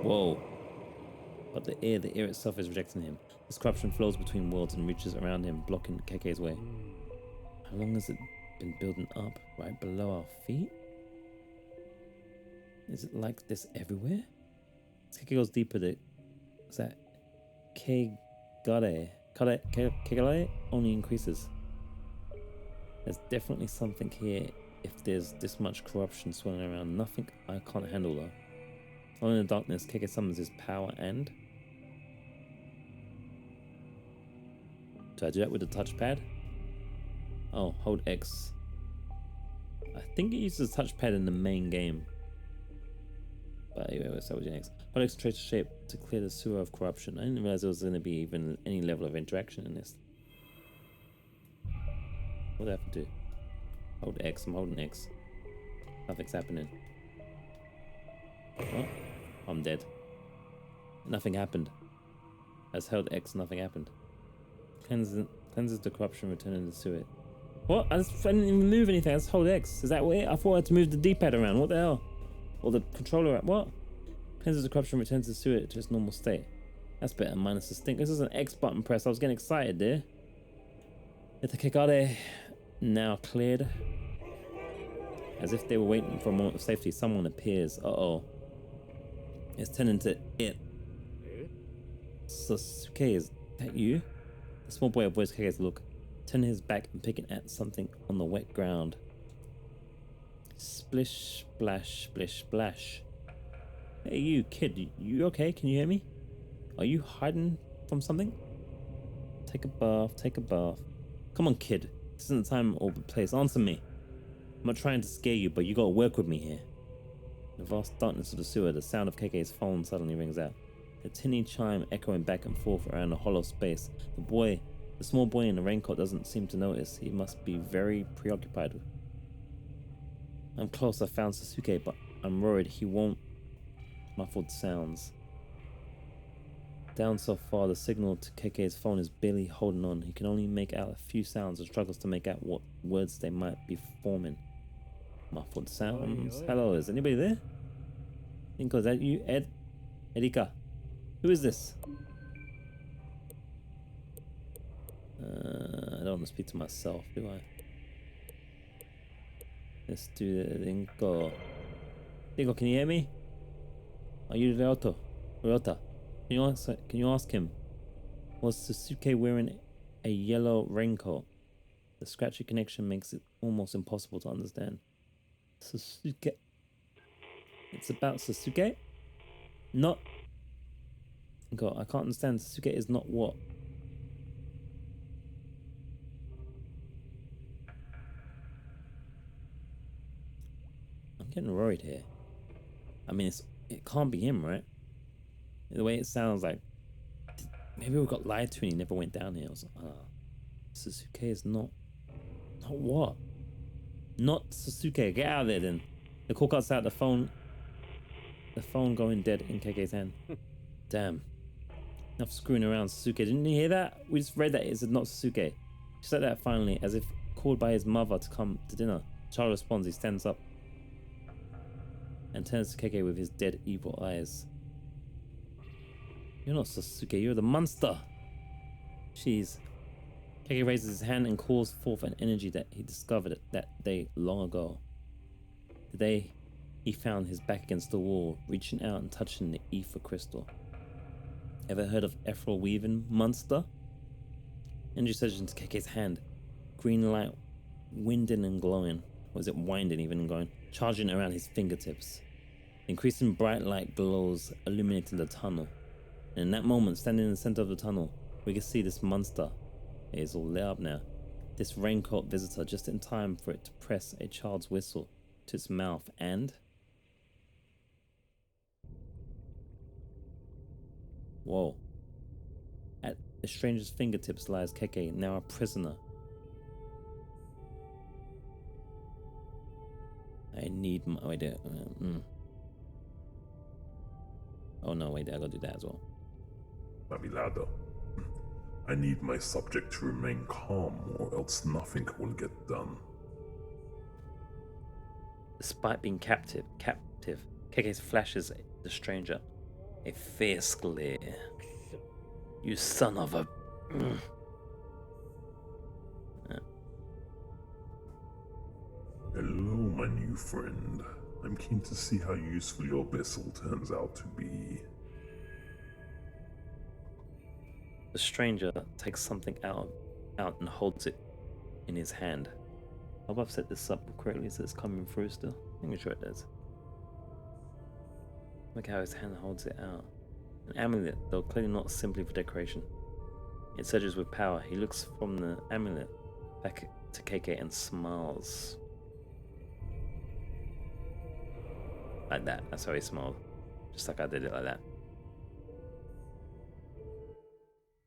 Whoa. But the air itself is rejecting him. This corruption flows between worlds and reaches around him, blocking KK's way. How long has it been building up? Right below our feet? Is it like this everywhere? As KK goes deeper, is that Kegare only increases. There's definitely something here if there's this much corruption swirling around. Nothing I can't handle though. All in the darkness, KK summons his power and... Do I do that with the touchpad? Oh, hold X. I think it uses the touchpad in the main game. But anyway, let's start with X. Hold X trace shape to clear the sewer of corruption. I didn't realize there was going to be even any level of interaction in this. What do I have to do? Hold X. I'm holding X. Nothing's happening. What? I'm dead. Nothing happened. As held X, nothing happened. Cleanses the corruption, returning the sewer. What? I didn't even move anything. I just hold X. Is that weird? I thought I had to move the D-pad around. What the hell? Or the controller. What? Cleanses the corruption, returns the sewer to its normal state. That's better. Minus the stink. This is an X button press. I was getting excited there. Get the Kegare now cleared. As if they were waiting for a moment of safety, someone appears. Uh-oh. It's turned into it. Sasuke, is that you? The small boy avoids KK's look, turning his back and picking at something on the wet ground. Splish, splash, splish, splash. Hey you, kid, you okay? Can you hear me? Are you hiding from something? Take a bath, take a bath. Come on, kid. This isn't the time or the place. Answer me. I'm not trying to scare you, but you gotta work with me here. In the vast darkness of the sewer, the sound of KK's phone suddenly rings out. A tinny chime echoing back and forth around a hollow space. The small boy in the raincoat doesn't seem to notice. He must be very preoccupied. I'm close, I found Sasuke, but I'm worried he won't. Muffled sounds. Down so far, the signal to KK's phone is barely holding on. He can only make out a few sounds and struggles to make out what words they might be forming. Muffled sounds. Hello, is anybody there? Inko, is that you? Ed? Erika? Who is this? I don't want to speak to myself, do I? Let's do it. Inko. Inko, can you hear me? Are you Ryota? Can you ask him? Was Sasuke wearing a yellow raincoat? The scratchy connection makes it almost impossible to understand. Sasuke. It's about Sasuke? Not. God, I can't understand. Sasuke is not what? I'm getting worried here. I mean, it can't be him, right? The way it sounds like. Maybe we got lied to and he never went down here. I was like, Sasuke is not. Not what? Not Sasuke. Get out of there then. The call cuts out. The phone going dead in KK's hand. Damn. Enough screwing around, Sasuke. Didn't you hear that? We just read that it said not Sasuke. She said that finally, as if called by his mother to come to dinner. The child responds. He stands up and turns to KK with his dead evil eyes. You're not Sasuke, you're the monster. Jeez. KK raises his hand and calls forth an energy that he discovered that day long ago. The day he found his back against the wall, reaching out and touching the ether crystal. Ever heard of ethereal weaving, monster? Energy surges into KK's hand. Green light, winding and glowing. Or is it winding even and going? Charging around his fingertips. Increasing bright light glows, illuminating the tunnel. And in that moment, standing in the center of the tunnel, we can see this monster. It is all lit up now. This raincoat visitor, just in time for it to press a child's whistle to its mouth and... Whoa. At the stranger's fingertips lies KK, now a prisoner. I need my... Wait, Oh no, wait, I gotta do that as well. Mabilado, I need my subject to remain calm or else nothing will get done. Despite being captive, KK flashes the stranger a fierce glare. You son of a... Hello, my new friend. I'm keen to see how useful your vessel turns out to be. The stranger takes something out and holds it in his hand. I hope I've set this up correctly so it's coming through still. I'm sure it does. Look how his hand holds it out. An amulet, though clearly not simply for decoration. It surges with power. He looks from the amulet back to KK and smiles. Like that. That's how he smiled. Just like I did it like that.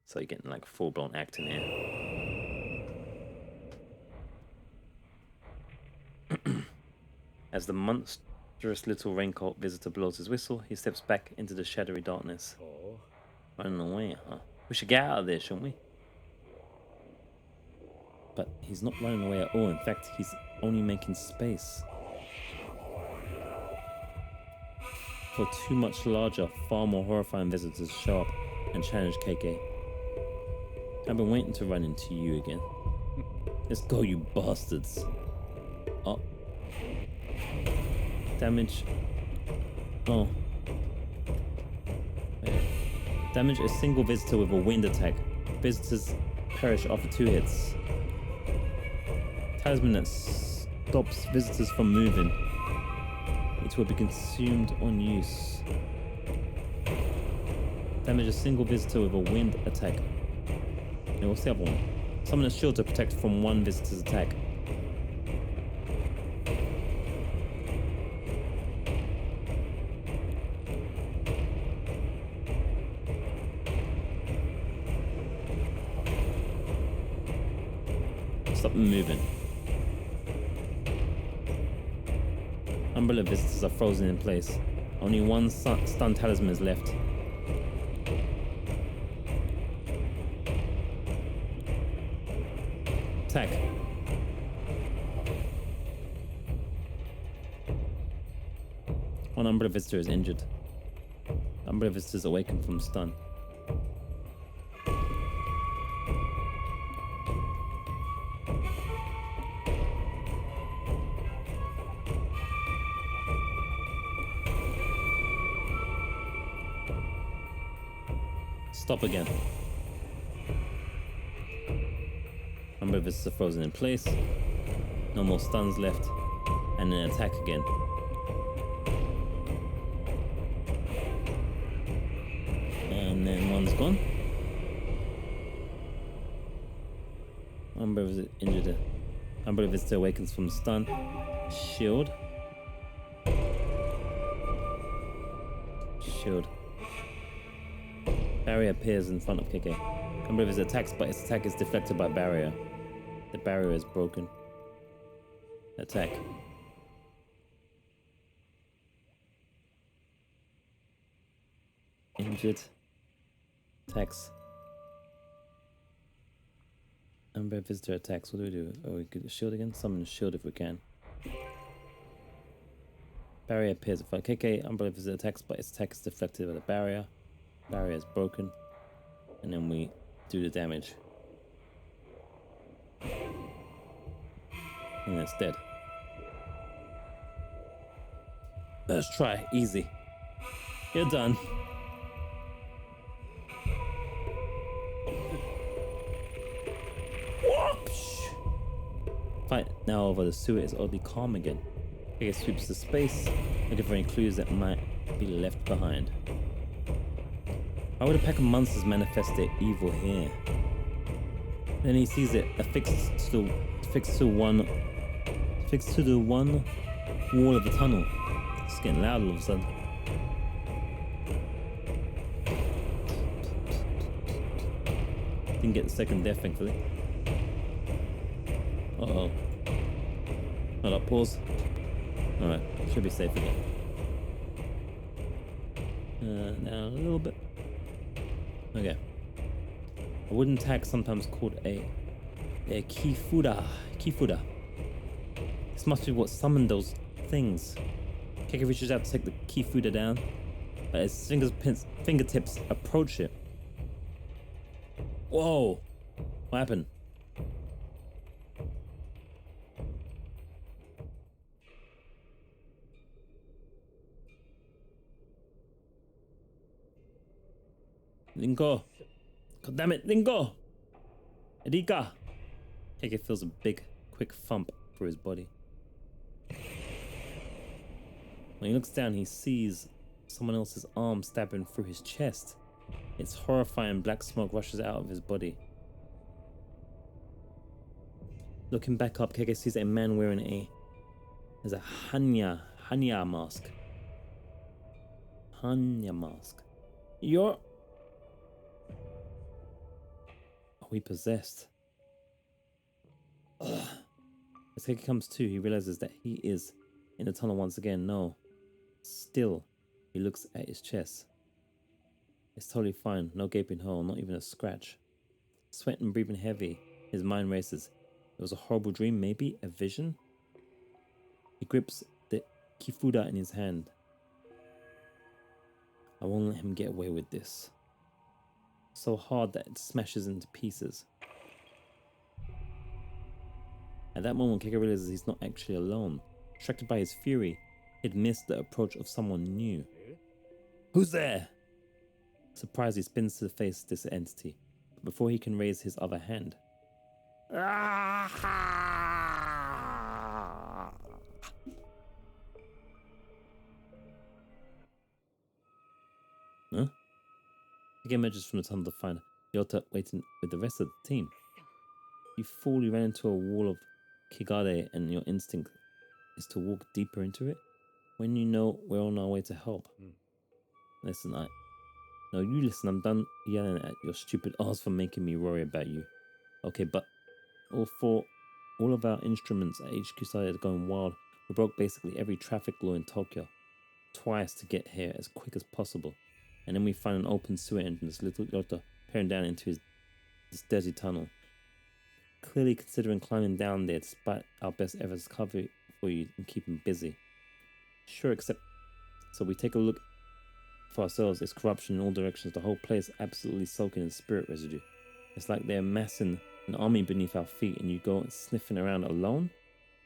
So you're getting like full-blown acting here. As the monstrous little raincoat visitor blows his whistle, he steps back into the shadowy darkness. Running away, huh? We should get out of there, shouldn't we? But he's not running away at all. In fact, he's only making space for two much larger, far more horrifying visitors to show up and challenge KK. I've been waiting to run into you again. Let's go, you bastards. Oh. Damage. Oh. Wait. Damage a single visitor with a wind attack. Visitors perish after 2 hits. Talisman that stops visitors from moving. It will be consumed on use. Damage a single visitor with a wind attack. Now, what's the other one? Summon a shield to protect from one visitor's attack. Stop moving. Umbrella visitors are frozen in place. Only one stun talisman is left. Attack. One Umbrella visitor is injured. Umbrella visitors awaken from stun. Stop again. Umbrella visitors are frozen in place. No more stuns left. And an attack again. And then one's gone. Umbrella visitor injured. Umbrella visitor awakens from stun. Shield. Shield. Barrier appears in front of KK. Umbrella visitor attacks, but its attack is deflected by barrier. The barrier is broken. Attack. Injured. Attacks. Umbrella visitor attacks. What do? Oh, we could shield again? Summon shield if we can. Barrier appears. If KK Umbrella visitor attacks, but its attack is deflected by the barrier. Barrier is broken. And then we do the damage. And it's dead. Let's try. Easy. You're done. Whoosh. Fight now over the sewer is oddly calm again. It sweeps the space, looking for any clues that might be left behind. Why would a pack of monsters manifest their evil here? Then he sees it affixed to the one wall of the tunnel. It's getting loud all of a sudden. Didn't get the second death, thankfully. Uh-oh. Hold up, pause. Alright, should be safe again. Now a little bit. Okay. A wooden tag, sometimes called a kifuda. Kifuda. This must be what summoned those things. Keke reaches out to take the kifuda down, but as fingertips approach it. Whoa! What happened? Linko! God damn it, Linko! Erika! Keke feels a big, quick thump through his body. When he looks down, he sees someone else's arm stabbing through his chest. It's horrifying. Black smoke rushes out of his body. Looking back up, Keke sees a man wearing a Hanya mask. Hanya mask. You're... Are we possessed? Ugh. As Keke comes to, he realizes that he is in the tunnel once again. No. Still, he looks at his chest. It's totally fine. No gaping hole, not even a scratch. Sweat and breathing heavy, his mind races. It was a horrible dream, maybe a vision? He grips the kifuda in his hand. I won't let him get away with this. So hard that it smashes into pieces. At that moment, Keke realizes he's not actually alone. Distracted by his fury, he'd missed the approach of someone new. Who's there? Surprised, he spins to face this entity, but before he can raise his other hand. Huh? He emerges from the tunnel to find Yota waiting with the rest of the team. You fool, you ran into a wall of Kigade and your instinct is to walk deeper into it when you know we're on our way to help. Listen, No, you listen, I'm done yelling at your stupid ass for making me worry about you. Okay, but all of our instruments at HQ started going wild. We broke basically every traffic law in Tokyo twice to get here as quick as possible. And then we find an open sewer entrance, little Yota peering down into this dirty tunnel. Clearly considering climbing down there despite our best efforts to cover for you and keep him busy. Sure, except... So we take a look for ourselves. It's corruption in all directions. The whole place absolutely soaking in spirit residue. It's like they're amassing an army beneath our feet and you go sniffing around alone?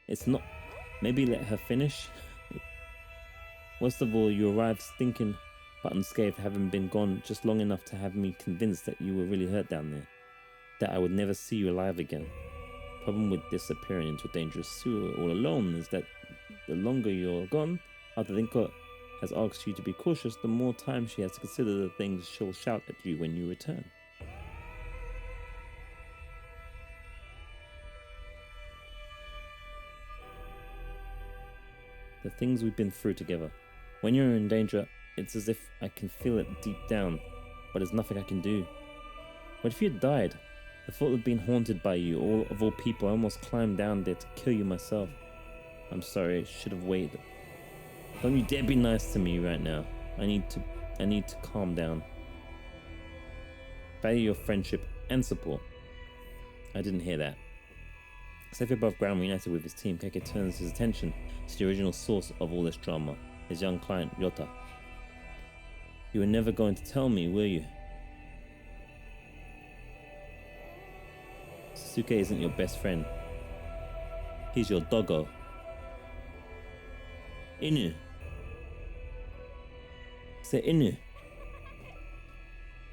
It's not... Maybe let her finish? Worst of all, you arrive stinking but unscathed, having been gone just long enough to have me convinced that you were really hurt down there. That I would never see you alive again. Problem with disappearing into a dangerous sewer all alone is that the longer you're gone, after Rinko has asked you to be cautious, the more time she has to consider the things she'll shout at you when you return. The things we've been through together. When you're in danger, it's as if I can feel it deep down, but there's nothing I can do. What if you had died? The thought of being haunted by you, of all people, I almost climbed down there to kill you myself. I'm sorry, I should have waited. Don't you dare be nice to me right now. I need to I need to calm down. Value your friendship and support. I didn't hear that. Safe above ground, reunited with his team, Keike turns his attention to the original source of all this drama, his young client, Yota. You were never going to tell me, were you? Sasuke isn't your best friend. He's your doggo. Inu. Say Inu.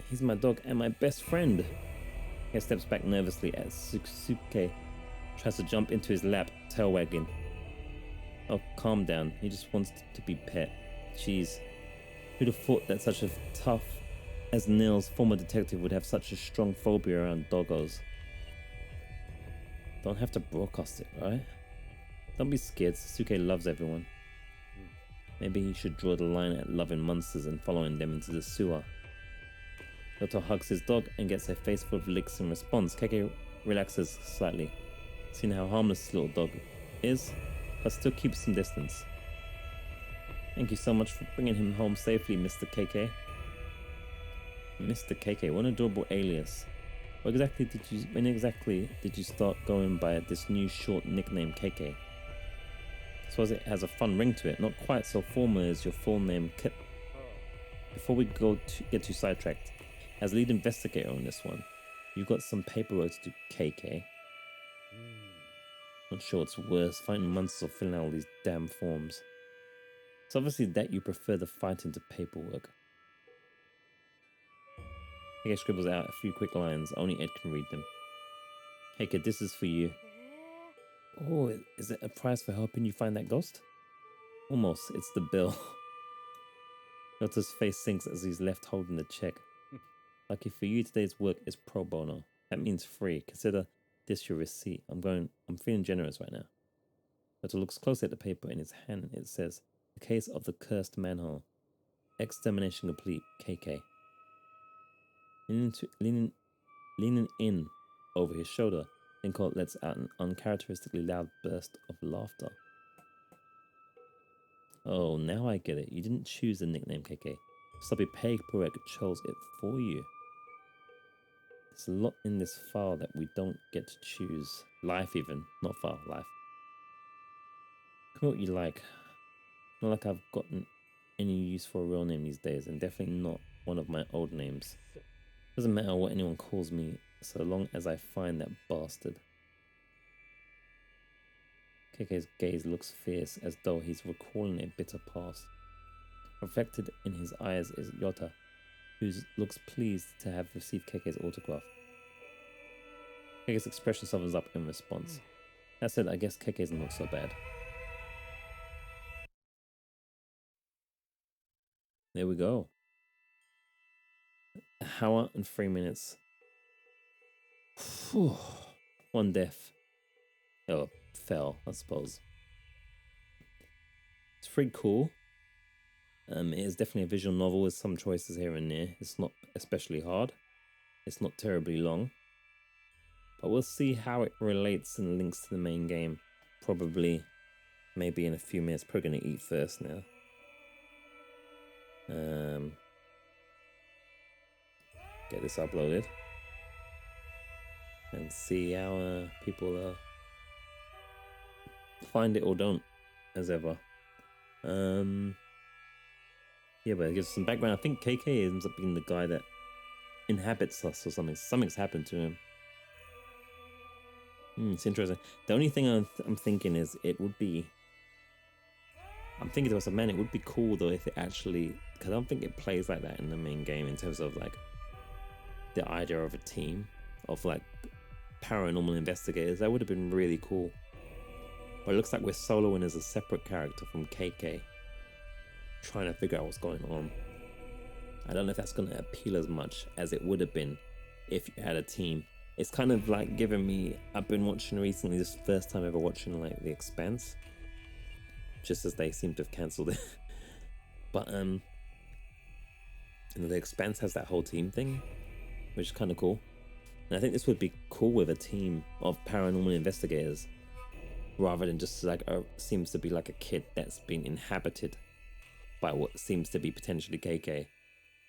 He's my dog and my best friend. He steps back nervously as Sasuke tries to jump into his lap, tail wagging. Oh, calm down. He just wants to be pet. Jeez. Who'd have thought that such a tough as nails former detective would have such a strong phobia around doggos? Don't have to broadcast it, right? Don't be scared. Sasuke loves everyone. Maybe he should draw the line at loving monsters and following them into the sewer. Yota hugs his dog and gets her face full of licks in response. Keike relaxes slightly, seeing how harmless this little dog is, but still keeps some distance. Thank you so much for bringing him home safely, Mr. Keike. Mr. Keike, what an adorable alias. When exactly did you start going by this new short nickname Keike? I suppose it has a fun ring to it, not quite so formal as your full name. Before we get too sidetracked, as lead investigator on this one, you've got some paperwork to do, KK. Not sure what's worse, fighting monsters or filling out all these damn forms. It's obviously that you prefer the fighting to paperwork. KK scribbles out a few quick lines, only Ed can read them. Hey kid, this is for you. Oh, is it a prize for helping you find that ghost? Almost, it's the bill. Yota's face sinks as he's left holding the check. Lucky for you, today's work is pro bono. That means free. Consider this your receipt. I'm feeling generous right now. Yota looks closely at the paper in his hand. It says, the case of the cursed manhole. Extermination complete, KK. Leaning in over his shoulder, Lincoln lets out an uncharacteristically loud burst of laughter. Oh, now I get it. You didn't choose the nickname KK. Sloppy paperwork chose it for you. There's a lot in this file that we don't get to choose. Life even, not file, life. Come what you like. Not like I've gotten any use for a real name these days, and definitely not one of my old names. Doesn't matter what anyone calls me, so long as I find that bastard. KK's gaze looks fierce, as though he's recalling a bitter past. Reflected in his eyes is Yota, who looks pleased to have received KK's autograph. KK's expression softens up in response. That said, I guess KK's not so bad. There we go. An hour and 3 minutes. Whew. One death. Oh, fell, I suppose. It's pretty cool. It is definitely a visual novel with some choices here and there. It's not especially hard. It's not terribly long. But we'll see how it relates and links to the main game. Probably, maybe in a few minutes. Probably going to eat first now. Get this uploaded. And see how people find it or don't, as ever. Yeah, but it gives some background. I think KK ends up being the guy that inhabits us or something. Something's happened to him. It's interesting. The only thing I'm thinking is I'm thinking to myself, man, it would be cool though if it actually, because I don't think it plays like that in the main game in terms of like the idea of a team of like paranormal investigators. That would have been really cool. But it looks like we're soloing as a separate character from KK, trying to figure out what's going on. I don't know if that's going to appeal as much as it would have been if you had a team. It's kind of like giving me, I've been watching recently, this first time ever watching like The Expanse, just as they seem to have cancelled it. But The Expanse has that whole team thing, which is kind of cool. And I think this would be cool with a team of paranormal investigators, rather than just like seems to be like a kid that's been inhabited by what seems to be potentially KK.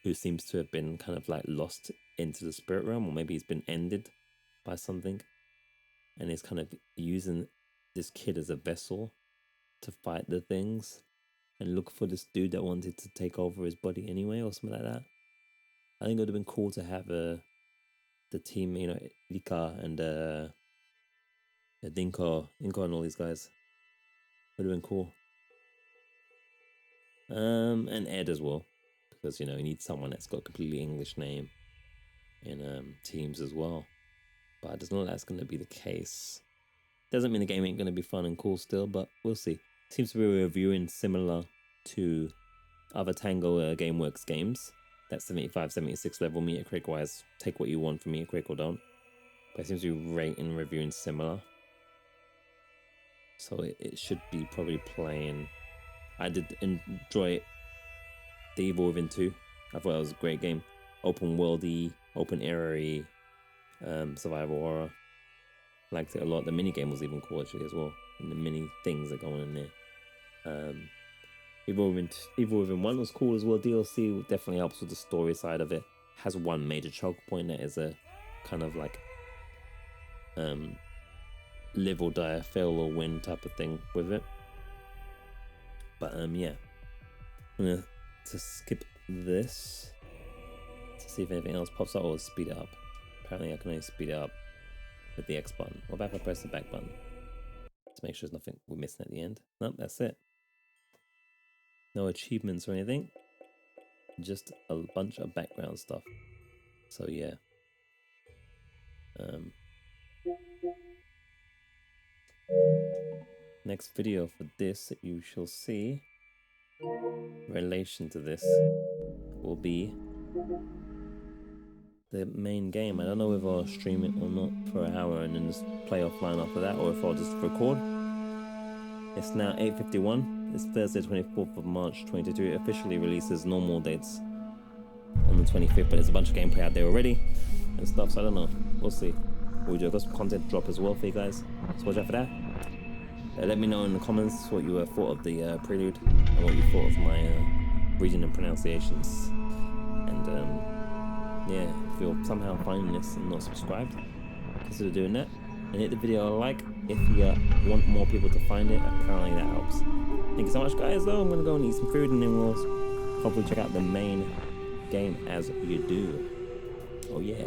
who seems to have been kind of like lost into the spirit realm, or maybe he's been ended by something, and is kind of using this kid as a vessel to fight the things and look for this dude that wanted to take over his body anyway, or something like that. I think it would have been cool to have the team, you know, Rika and Dinko and all these guys. Would have been cool. And Ed as well, because you know you need someone that's got a completely English name in teams as well. But it doesn't look like that's going to be the case. Doesn't mean the game ain't going to be fun and cool still, but we'll see. Seems to be reviewing similar to other Tango GameWorks games. That 75, 76 level Metacritic wise. Take what you want from Metacritic or don't. But it seems to be rating reviewing similar. So it should be probably playing. I did enjoy The Evil Within 2. I thought it was a great game. Open worldy, open area, survival horror. Liked it a lot. The mini game was even cool actually as well. And the mini things that go on in there. Evil Within 1 was cool as well. DLC definitely helps with the story side of it. Has one major choke point that is a kind of like live or die, fail or win type of thing with it. But yeah, I'm gonna skip this to see if anything else pops up or speed it up. Apparently I can only speed it up with the X button. Or if I press the back button to make sure there's nothing we're missing at the end. Nope, that's it. No achievements or anything. Just a bunch of background stuff. So yeah. Next video for this that you shall see in relation to this will be the main game. I don't know if I'll stream it or not for an hour and then just play offline after that, or if I'll just record. It's now 8:51. It's Thursday 24th of March 2022. It officially releases normal dates on the 25th, but there's a bunch of gameplay out there already and stuff, so I don't know. We'll see. We'll do a gospel content drop as well for you guys, so watch out for that. Let me know in the comments what you thought of the Prelude and what you thought of my reading and pronunciations. And yeah, if you're somehow finding this and not subscribed, consider doing that. And hit the video a like if you want more people to find it. Apparently that helps. Thank you so much, guys. Though I'm gonna go and eat some food, and then we'll hopefully check out the main game as you do. Oh yeah.